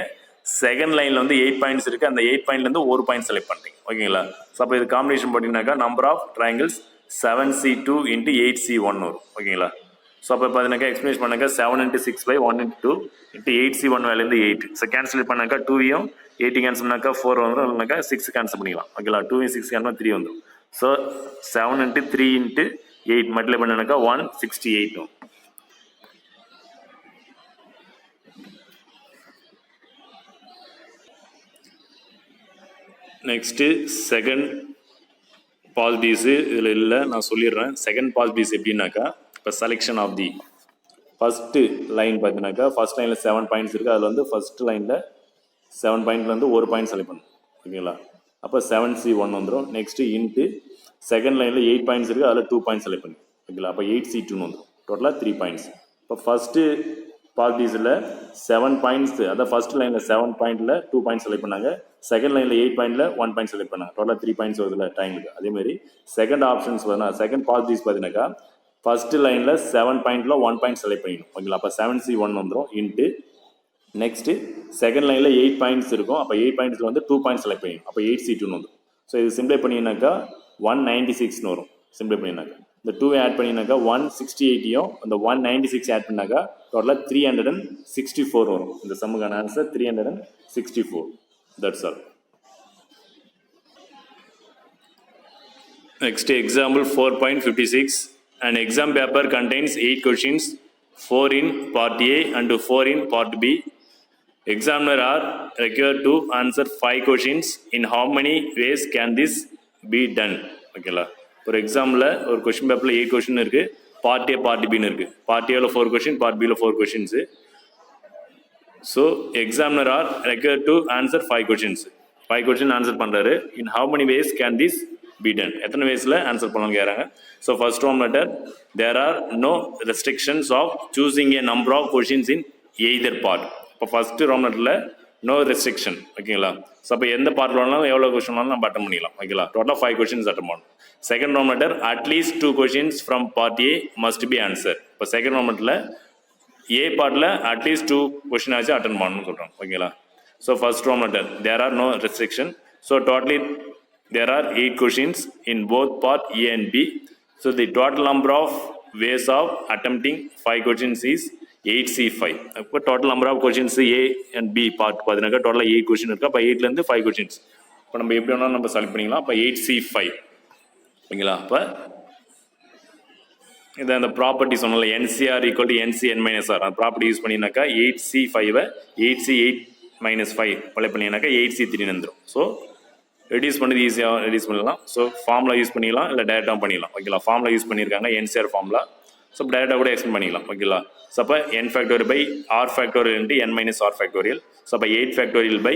செகண்ட் லைனில் வந்து 8 பாயிண்ட்ஸ் இருக்குது. அந்த 8 பாயிண்ட்லேருந்து 1 பாயிண்ட் செலக்ட் பண்ணுறீங்க. ஓகேங்களா, ஸோ அப்போ இது காம்பினேஷன் பார்த்தீங்கன்னாக்கா number of triangles 7C2 × 8C1 வரும். ஓகேங்களா, ஸோ அப்போ பார்த்தீங்கன்னாக்கா எக்ஸ்பிளேஷன் பண்ணாக்கா 7 × 6/1 × 2 × 8C1 வேலேருந்து 8. ஸோ கேன்சல் பண்ணாக்கா 2வையும் 8 கேன்சல் பண்ணாக்கா 4 வந்துடும். இல்லைனாக்கா 6 கேன்சல் பண்ணிக்கலாம். ஓகேங்களா, 2வையும் 6 கேன்சல் 3 வந்துடும். ஸோ 7 × 3 × 8 மல்டிப்ளை பண்ணாக்கா 168 வரும். நெக்ஸ்ட்டு செகண்ட் பாசிட்டிவ்ஸு இதில் இல்லை, நான் சொல்லிடுறேன். செகண்ட் பாசிட்டிவ்ஸ் எப்படின்னாக்கா இப்போ selection of the first line பார்த்தீங்கன்னாக்கா ஃபஸ்ட் லைனில் 7 பாயிண்ட்ஸ் இருக்குது. அதில் வந்து ஃபஸ்ட் லைனில் 7 பாயிண்ட்லேருந்து 1 பாயிண்ட் செலக்ட் பண்ணணும். ஓகேங்களா, அப்போ 7C1 வந்துடும். நெக்ஸ்ட்டு இன்ட்டு செகண்ட் லைனில் 8 பாயிண்ட்ஸ் இருக்குது. அதில் 2 பாயிண்ட்ஸ் செலக்ட் பண்ணி. ஓகேங்களா, அப்போ 8C2 வந்துடும். டோட்டலாக 3 பாயிண்ட்ஸ். இப்போ ஃபஸ்ட்டு பாசிட்டிவ்ஸில் 7 பாயிண்ட்ஸ், அதான் ஃபர்ஸ்ட் லைனில் 7 பாயிண்டில் 2 பாயிண்ட்ஸ் செலக்ட் பண்ணாங்க. செகண்ட் லைனில் 8 பாயிண்டில் 1 பாயிண்ட் செலக்ட் பண்ணாங்க. டோட்டலாக 3 பாயிண்ட்ஸ் வருதுல ட்ரையாங்கிளுக்கு. அதேமாதிரி செகண்ட் ஆப்ஷன்ஸ் பார்த்தீங்கன்னா செகண்ட் பாசிட்டிவ்ஸ் பார்த்தீங்கன்னாக்கா ஃபர்ஸ்ட் லைனில் 7 பாயிண்டில் 1 பாயிண்ட் செலக்ட் பண்ணிடணும். ஓகேங்களா, அப்போ 7C1 வந்துடும். இன்ட்டு நெக்ஸ்ட்டு செகண்ட் லைனில் 8 பாயிண்ட்ஸ் இருக்கும். அப்போ 8 பாயிண்ட்ஸில் வந்து 2 பாயிண்ட் செலக்ட் பண்ணிடணும். அப்போ 8C2 வந்துடும். ஸோ இது சிம்ப்ளை பண்ணிங்கனாக்கா 196 வரும். சிம்ப்ளை பண்ணினாக்கா இந்த 2 ஆட் பண்ணினாக்கா 168யும் அந்த 196 ஆட் பண்ணாக்கா டோட்டலாக 364 வரும். இந்த சம்முக்கான answer 364. That's all. Next example 4.56. An exam paper contains 8 questions, 4 in part A and 4 in part B. Examiner are required to answer 5 questions. In how many ways can this be done? ஓகேங்களா, ஒரு எக்ஸாமில் ஒரு question பேப்பரில் 8 question இருக்குது. Part A part பின்னு இருக்குது. Part ஏவில் 4 question, part பியில் 4 questions. So examiner are required to answer 5 questions. 5 question answer பண்ணுறாரு. In how many ways can this be done? எத்தனை வேஸில் ஆன்சர் பண்ணலாம் கேட்குறாங்க. So first Rome letter there are no restrictions of choosing a number of questions in either part. இப்போ first Roman லெட்டரில் no restriction. ஓகேங்களா, so அப்போ எந்த part வேணாலும் எவ்வளோ கொஷின் வேணாலும் நம்ம அட்டன் பண்ணிக்கலாம். ஓகேங்களா, டோட்டலாக 5 கொஷின்ஸ் அட்டன் பண்ணணும். Second Rome letter at least 2 questions from part A must be answer. இப்போ செகண்ட் ரோம் லெட்டரில் ஏ பார்ட்டில் அட்லீஸ்ட் 2 கொஷின் ஆச்சு அட்டன் பண்ணணும்னு சொல்கிறோம். ஓகேங்களா, so first Rome letter there are no restriction. So totally there are 8 questions in both part A and B. So the total number of ways of attempting 5 questions is 8C5. அப்போ total number of questions A and B part பார்த்தீங்கன்னா டோட்டலாக 8 question இருக்குது. அப்போ 8லேருந்து 5 questions இப்போ நம்ம எப்படி வேணாலும் நம்ம செலக்ட் பண்ணிக்கலாம். அப்போ 8C5. ஓகேங்களா, அப்போ இதை அந்த ப்ராப்பர்ட்டி சொன்னால NCR = NCn-R அந்த ப்ராப்பர்ட்டி யூஸ் பண்ணினாக்கா 8C5 8C8 - 5 பழைய பண்ணினாக்கா 8C3 வந்துடும். ஸோ ரெடியூஸ் பண்ணது ஈஸியாக ரெடியூஸ் பண்ணலாம். ஸோ ஃபார்முலா யூஸ் பண்ணிக்கலாம், இல்லை டேரெக்டாக பண்ணிக்கலாம். ஓகேங்களா, ஃபார்முலா யூஸ் பண்ணியிருக்காங்க NCR ஃபார்முலா. ஸோ டேரெக்டாக கூட எக்ஸ்பிளைன் பண்ணிக்கலாம். ஓகேங்களா, ஸோ அப்போ n factorial by r factorial into n minus r factorial. ஸோ அப்போ 8 factorial by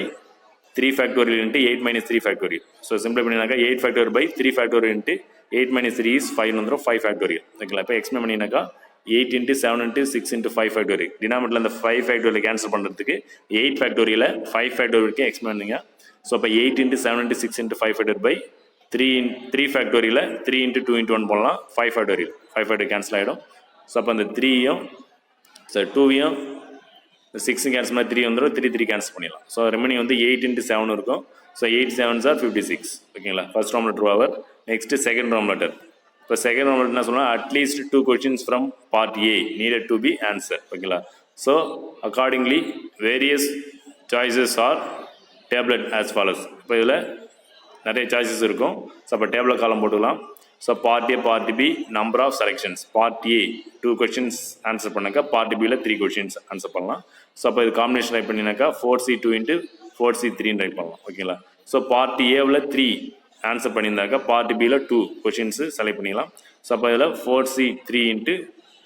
3 factorial into 8 minus 3 factorial. So simple பண்ணினாக்கா 8 factorial by 3 factorial into 8 minus 3 is 5 வந்துடும் 5 ஃபேக்டோரியல். ஓகேங்களா, இப்போ எக்ஸ்பிளைன் பண்ணினாக்கா 8 இன்ட்டு 7 இன்ட்டு 6 இன்ட்டு 5 ஃபேக்டோரியல். டினாமினேட்டரில் அந்த 5 ஃபேக்டோரியல் கேன்சல் பண்ணுறதுக்கு 8 ஃபேக்டோரியலை 5 ஃபேக்டோரியலுக்கு எக்ஸ்பிளைன் பண்ணுங்க. ஸோ அப்போ 8 into 7 into 6 into 5 factorial by 3 ஃபேக்டோரியலை 3 இன்ட்டு 2 இன்ட்டு 1 போடலாம். 5 ஃபேக்டோரியல் கேன்சல் ஆகிடும். ஸோ அப்போ அந்த 3யும் 2யும் 6 கேன்சல் பண்ணி 3 வந்துடும், 3 கேன்சல் பண்ணிடலாம். ஸோ ரெமினிங் வந்து 8 இன்ட்டு 7 இருக்கும். So 8 7s are 56. ஓகேங்களா, first Rome letter over. Next second Rome letter. இப்போ செகண்ட் ரோம் லெட்டர் என்ன சொன்னால் at least 2 questions from part A needed to be answer. ஓகேங்களா, so accordingly various choices are tabulated as follows. இப்போ இதில் நிறைய choices இருக்கும். So அப்போ டேபிள் காலம் போட்டுக்கலாம். So part A part B number of selections. Part A 2 questions answer பண்ணாக்கா part Bயில் 3 questions answer பண்ணலாம். ஸோ அப்போ இது காம்பினேஷன் ரைட் பண்ணினாக்கா 4C2 இன்ட்டு 4C3 ரைட் பண்ணலாம். ஓகேங்களா, ஸோ பார்ட் Aவில் 3 ஆன்சர் பண்ணியிருந்தாக்கா பார்ட் Bயில் 2 questions செலக்ட் பண்ணிக்கலாம். ஸோ அப்போ இதில் 4C3 இன்ட்டு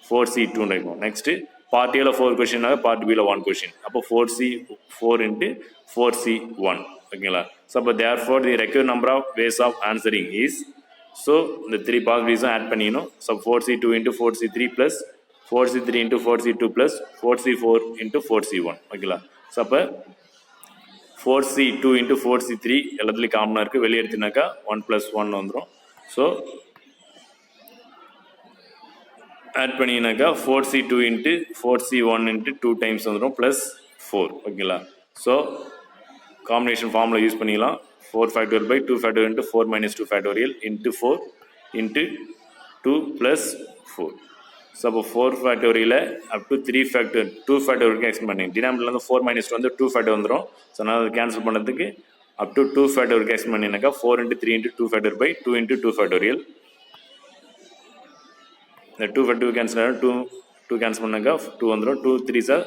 4C2 ரைட் பண்ணலாம். நெக்ஸ்ட்டு பார்ட் Aவில் 4 questionனாக பார்ட் Bயில் 1 question. அப்போ 4C4 இன்ட்டு 4C1. ஓகேங்களா, ஸோ அப்போ therefore the required number of ways of answering is, so இந்த 3 பாசிபிலிட்டிஸும் ஆட் பண்ணிக்கணும். So 4C2 into 4C3 plus 4C3 into 4C2 plus 4C4 into 4C1. ஓகேங்களா, ஸோ அப்போ 4C2 இன்ட்டு 4C3 எல்லாத்துலேயும் காமனாக இருக்குது. வெளியே எடுத்துனாக்கா 1 + 1 வந்துடும். ஸோ ஆட் பண்ணிங்கனாக்கா 4C2 into 4C1 into 2 times வந்துடும் ப்ளஸ் 4. ஓகேங்களா, ஸோ காம்பினேஷன் ஃபார்முலா யூஸ் பண்ணிக்கலாம். 4 factorial by 2 factorial into 4 minus 2 factorial into 4 into 2 plus 4. So அப்போ 4 ஃபேக்டோரியலை அப் டு 3 ஃபேக்டோரியல் 2 ஃபேக்டோரியலுக்கு எக்ஸ்டெண்ட் பண்ணி டினாமினேட்டர்லேருந்து 4 மைனஸ் 2 வந்து 2 ஃபேக்டர் வந்துடும். ஸோ நான் அதை கேன்சல் பண்ணுறதுக்கு அப் டு 2 ஃபேக்டோரியலுக்கு எக்ஸ்டெண்ட் பண்ணினாக்கா 4 into 3 into 2 factorial by 2 into 2 factorial. இந்த 2 ஃபேக்டர் கேன்சல் ஆகிடும். 2 கேன்சல் பண்ணாக்கா 2 வந்துடும். 2 3s are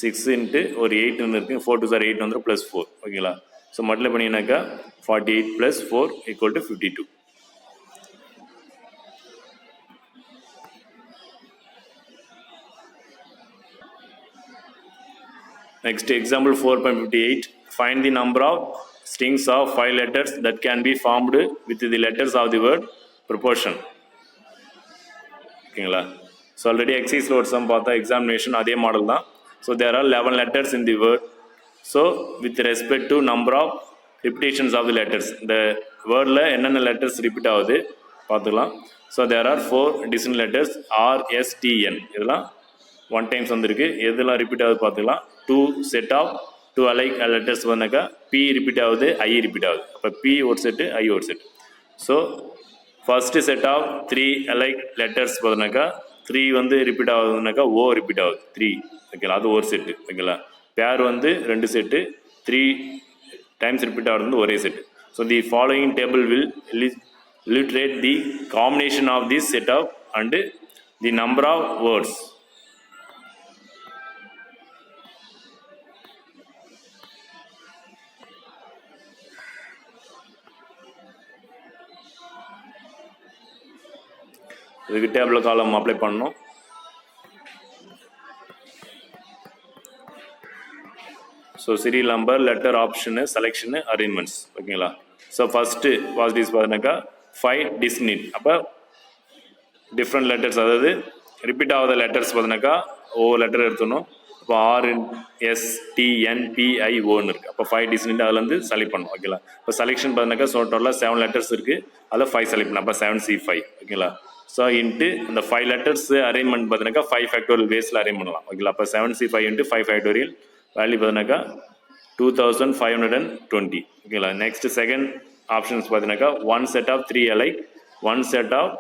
6 இன்ட்டு ஒரு 8 இருக்குது. 4 2s are 8 வந்துடும் ப்ளஸ் 4. ஓகேங்களா, so multiply பண்ணினாக்கா 48 + 4 = 52. Next example 4.58. Find the number of strings of 5 letters that can be formed with the letters of the word proportion. ஓகேங்களா, so already எக்ஸைஸில் ஒரு sum பார்த்தா examination அதே model தான். So there are 11 letters in the word. So with respect to number of repetitions of the letters, இந்த வேர்டில் என்னென்ன letters repeat ஆகுது பார்த்துக்கலாம். So there are 4 different letters RSTN. இதெல்லாம் 1 டைம்ஸ் வந்திருக்கு. எதெல்லாம் ரிப்பீட் ஆகுது பார்த்துக்கலாம். 2 செட் ஆஃப் 2 அலைக் லெட்டர்ஸ் வந்தாக்கா P ரிப்பீட் ஆகுது, I ரிப்பீட் ஆகுது. அப்போ P ஒரு செட்டு, I ஒரு set. So first set of 3 alike letters பார்த்தோன்னாக்கா 3 வந்து ரிப்பீட் ஆகுதுனாக்கா O ரிப்பீட் ஆகுது 3. ஓகேங்களா, அது ஒரு செட்டு. ஓகேங்களா, பேர் வந்து 2 செட்டு, 3 டைம்ஸ் ரிப்பீட் ஆகுது ஒரே set. So the following table will illustrate the combination of this set of and the number of words. இதுக்கு டேபிள் காலம் அப்ளை பண்ணணும். So serial number, letter, option, selection, arrangements. ஓகேங்களா, so first positives பார்த்தீங்கன்னாக்கா 5 distinct. அப்போ different letters, அதாவது repeat ஆகாத letters பார்த்தீங்கன்னாக்கா ஒவ்வொரு letter எடுத்துடணும். இப்போ RSTNPIOன்னு இருக்குது. அப்போ 5 டிஸ்னிட் அதில் வந்து செலக்ட் பண்ணணும். ஓகேங்களா, இப்போ செலெக்ஷன் பார்த்தீங்கன்னாக்கா ஸோ டோட்டலாக 7 லெட்டர்ஸ் இருக்குது. அதில் 5 செலக்ட் பண்ணணும். அப்போ 7C5. ஓகேங்களா, ஸோ இன்ட்டு அந்த 5 லெட்டர்ஸ் அரேஞ்ச்மெண்ட் பார்த்தீங்கன்னாக்கா 5 ஃபேக்டோரியல் பேஸில் அரேஞ்ச் பண்ணலாம். ஓகேங்களா, அப்போ 7C5 இன்ட்டு 5 ஃபேக்டோரியல் வேல்யூ பார்த்தீங்கன்னாக்கா 2520. ஓகேங்களா, நெக்ஸ்ட் செகண்ட் ஆப்ஷன்ஸ் பார்த்தீங்கன்னாக்கா 1 செட் ஆஃப் 3 அலைக், 1 செட் ஆஃப்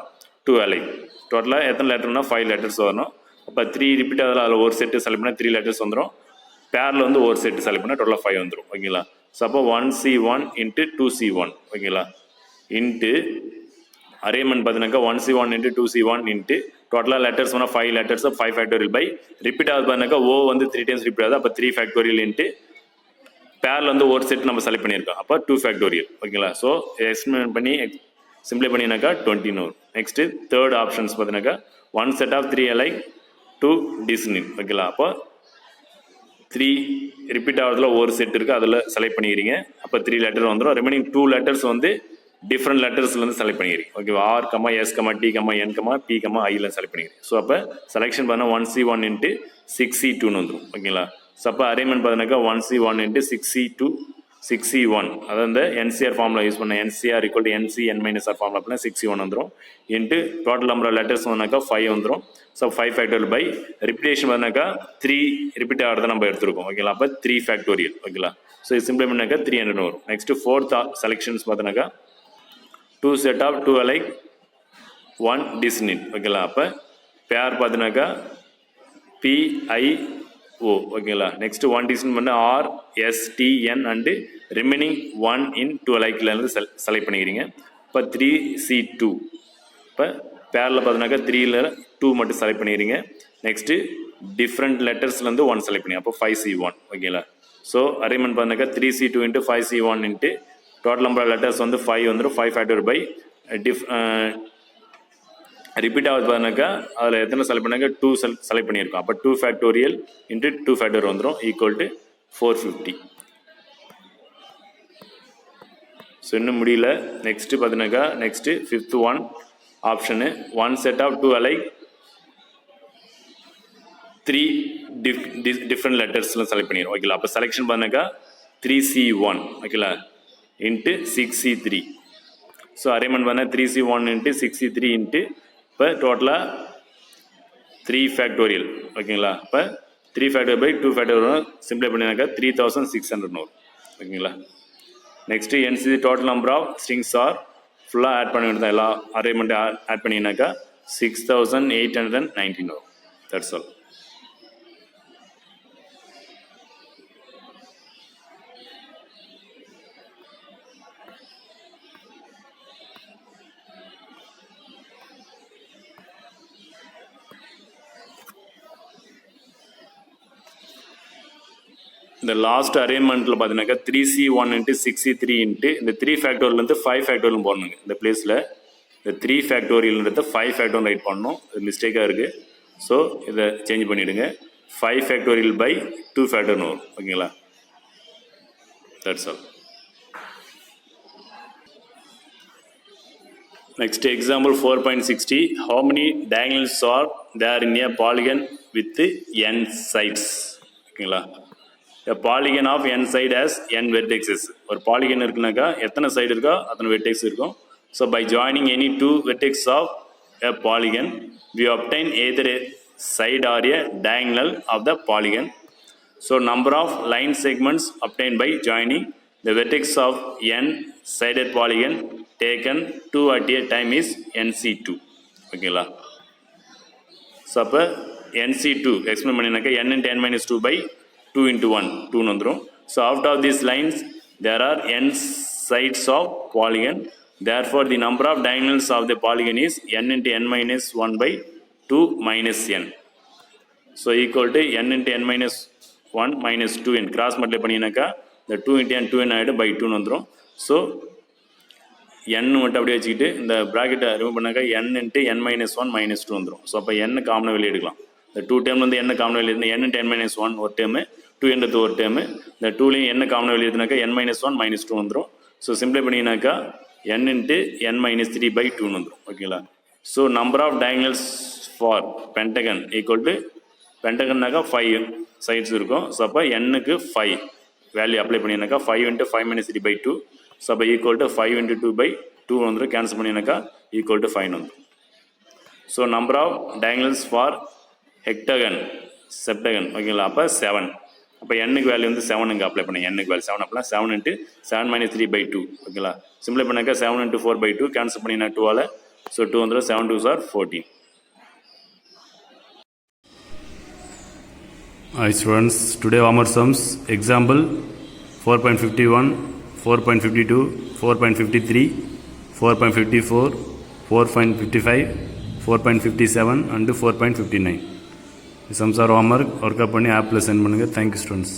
2 அலைக். டோட்டலாக எத்தனை லெட்டர்னா 5 லெட்டர்ஸ் வரணும். அப்போ 3 ரிப்பீட் ஆகுது, அதில் ஒரு செட்டு செலக்ட் பண்ணால் 3 லெட்டர்ஸ் வந்துடும். பேரில் வந்து ஒரு செட்டு செலக்ட் பண்ணால் டோட்டலாக 5 வந்துடும். ஓகேங்களா, ஸோ அப்போ 1C1 இன்ட்டு 2C1. ஓகேங்களா, இன்ட்டு அரேஞ்ச்மெண்ட் பார்த்தீங்கன்னாக்கா 1C1 இன்ட்டு 2C1 இன்ட்டு டோட்டலாக லெட்டர்ஸ் வந்து 5 லெட்டர்ஸ் 5 ஃபேக்டோரியல் பை ரிப்பீட் ஆகுது பார்த்தீங்கன்னாக்கா O வந்து 3 டைம்ஸ் ரிப்பீட் ஆகுது. அப்போ 3 ஃபேக்டோரியல் இன்ட்டு பேரில் வந்து ஒரு செட் நம்ம செலக்ட் பண்ணியிருக்கோம். அப்போ 2 ஃபேக்டோரியல் ஓகேங்களா. ஸோ எக்ஸ்பிளைன் பண்ணி சிம்பிளை பண்ணினாக்கா 20 வரும். நெக்ஸ்ட்டு தேர்ட் ஆப்ஷன்ஸ் பார்த்தீங்கன்னாக்கா 1 செட் ஆஃப் 3 அலைக் 2 டிஸ்னின் ஓகேங்களா. அப்போ 3 ரிப்பீட் ஆகிறதுல ஒரு செட் இருக்குது, அதில் செலக்ட் பண்ணிக்கிறீங்க. அப்போ 3 லெட்டர் வந்துடும். ரிமைனிங் 2 லெட்டர்ஸ் வந்து டிஃப்ரெண்ட் லெட்டர்ஸ்லேருந்து செலக்ட் பண்ணிக்கிறீங்க ஓகேவா. R comma S comma T comma N comma P comma ஐயில் செலக்ட் பண்ணிக்கிறீங்க. ஸோ அப்போ செலெக்ஷன் பண்ணால் 1C1 இன்ட்டு 6C2ன்னு வந்துடும் ஓகேங்களா. ஸோ அப்போ அரேஞ்ச்மெண்ட் பார்த்தீங்கன்னாக்கா 1C1 இன்ட்டு 6C2 6C1 அதாவது இந்த என்சிஆர் ஃபார்முலா யூஸ் பண்ண NCR equal to NC(n-r) formula அப்படின்னா 6C1 வந்துடும். Into total number of letters வந்தாக்கா 5 வந்துடும். ஸோ 5 ஃபேக்டோரியல் பை ரிப்பிட்டேஷன் பார்த்தீங்கன்னாக்கா 3 ரிப்பீட் ஆகிறத நம்ம எடுத்துருக்கோம் ஓகேங்களா. அப்போ 3 ஃபேக்டோரியல் ஓகேங்களா. ஸோ இது சிம்பிளை பண்ணாக்கா 300 வரும். நெக்ஸ்ட்டு ஃபோர்த் செலெக்ஷன்ஸ் பார்த்தீங்கன்னாக்கா 2 செட் ஆஃப் 2 அலைக் 1 டிஸ்னின் ஓகேங்களா. அப்போ பேர் பார்த்தீங்கன்னாக்கா PIO ஓகேங்களா. நெக்ஸ்ட் 1 டிஸ்னின் பண்ண RSTN அண்டு ரிமைனிங் 1 in 2 அலைக்லேருந்து செலக்ட் பண்ணிக்கிறீங்க. இப்போ 3C2 இப்போ பேரில் பார்த்தீங்கன்னாக்கா 3ல் 2 மட்டும் செலக்ட் பண்ணிக்கிறீங்க. நெக்ஸ்ட்டு டிஃப்ரெண்ட் லெட்டர்ஸ்லேருந்து 1 செலக்ட் பண்ணி அப்போ 5C1 ஓகேங்களா. ஸோ அரேஞ்ச்மெண்ட் பார்த்தீங்கன்னாக்கா 3C2 into 5C1 into total number of letters வந்து 5 வந்துடும். 5 ஃபேக்டோரியல் பை ரிப்பீட் ஆகுது பார்த்தீங்கன்னாக்கா அதில் எத்தனை செலக்ட் பண்ணாங்க 2 செலக்ட் பண்ணியிருக்கோம். அப்போ 2 ஃபேக்டோரியல் இன்ட்டு 2 ஃபேக்டோரியல் வந்துடும் ஈக்குவல் டு 450. ஸோ இன்னும் முடியல. நெக்ஸ்ட்டு பார்த்தீங்கன்னாக்கா next 5th one option 1 set of 2 alike 3 different லெட்டர்ஸ்லாம் செலக்ட் பண்ணிடுறோம் ஓகேங்களா. அப்போ செலெக்ஷன் பார்த்தீங்கன்னாக்கா 3C1 ஓகேங்களா இன்ட்டு 6C3. ஸோ அரேஞ்ச்மெண்ட் பண்ணால் 3C1 இன்ட்டு 6C3 இன்ட்டு இப்போ டோட்டலாக 3 ஃபேக்டோரியல் ஓகேங்களா. இப்போ 3 ஃபேக்டோரியல் பை 2 ஃபேக்டோரியல் சிம்பிளை பண்ணினாக்கா 3600 வரும் ஓகேங்களா. Next NC total number of strings are ஃபுல்லாக ஆட் பண்ணி வேண்டியதான். எல்லா அரேஞ்ச்மெண்ட்டு ஆட் பண்ணினாக்கா 6819 வரும். That's all. இந்த லாஸ்ட் அரேஞ்ச்மெண்ட்டில் பார்த்தீங்கன்னாக்கா 3C1 இன்ட்டு 6C3 இன்ட்டு இந்த 3 ஃபேக்டோரியல்லேருந்து 5 ஃபேக்டோரியல் போடணுங்க. இந்த பிளேஸில் இந்த 3 ஃபேக்டோரியல்ன்றத 5 ஃபேக்டோரியல் ரைட் பண்ணணும். இது மிஸ்டேக்காக இருக்குது. ஸோ இதை சேஞ்ச் பண்ணிவிடுங்க. 5 ஃபேக்டோரியல் பை 2 ஃபேக்டோரியல் வரும் ஓகேங்களா. That's all. Next example 4.60 how many diagonals are there in a polygon with n sides ஓகேங்களா. A polygon of n side has n vertices. ஒரு பாலிகன் இருக்குனாக்கா எத்தனை சைடு இருக்கோ அத்தனை வெர்டெக்ஸ் இருக்கும். So by joining any 2 vertex of a polygon we obtain either a side or a diagonal of the polygon. So number of line segments obtained by joining the vertex of n sided polygon taken 2 at a time is NC2 ஓகேங்களா. So அப்போ NC2 explain பண்ணினாக்கா n into n minus 2 by 2 into 1 2 வந்துடும். So out of these lines there are n sides of polygon. Therefore the number of diagonals of the polygon is n into n minus 1 by 2 minus n. So equal to n into n minus 1 minus 2n. Cross multiply பண்ணினாக்கா இந்த 2 into n 2n ஆகிடும் by 2 வந்துடும். So n மட்டும் அப்படியே வச்சுக்கிட்டு இந்த ப்ராக்கெட்டை remove பண்ணாக்கா n into n minus 1 minus 2 வந்துடும். ஸோ அப்போ n காமனாக வெளியே எடுக்கலாம். இந்த 2 டேர்ம் வந்து n காமனாக வெளியே எடுத்து n into n minus 1 ஒரு டேர்மு 2 ஒரு டேர்மு. இந்த 2லையும் n காமனாக வெளியே எடுத்துனாக்கா n minus 1 minus 2 வந்துடும். ஸோ சிம்பிளை பண்ணினாக்கா n into n minus 3 by 2 வந்துடும் ஓகேங்களா. So number of diagonals for pentagon equal to பென்டகன்னாக்கா 5 சைட்ஸ் இருக்கும். ஸோ அப்போ n-க்கு 5 வேல்யூ அப்ளை பண்ணினாக்கா 5 into 5 minus 3 by 2. ஸோ அப்போ ஈக்குவல் டு 5 into 2 by 2 வந்துடும். கேன்சல் பண்ணினாக்கா ஈக்குவல் டு 5 வந்துடும். So number of diagonals for heptagon septagon ஓகேங்களா. அப்போ 7. அப்போ n-க்கு வேல்யூ வந்து 7 இங்கே அப்ளை பண்ணேன். n-க்கு வேல்யூ 7 அப்படின்னா 7 into 7 minus 3 by 2 ஓகேங்களா. சிம்பிளை பண்ணாக்கா 7 into 4 by 2 கேன்சல் பண்ணினா 2ஆல். ஸோ 2 வந்துடும். 7 2s are 14. Hi students, today homework sums example 4.51, 4.52, 4.53, 4.54, 4.55, 4.57 and 4.59. Sums are homework. Work up பண்ணி ஆப்பில் சென்ட் பண்ணுங்கள். Thank you students.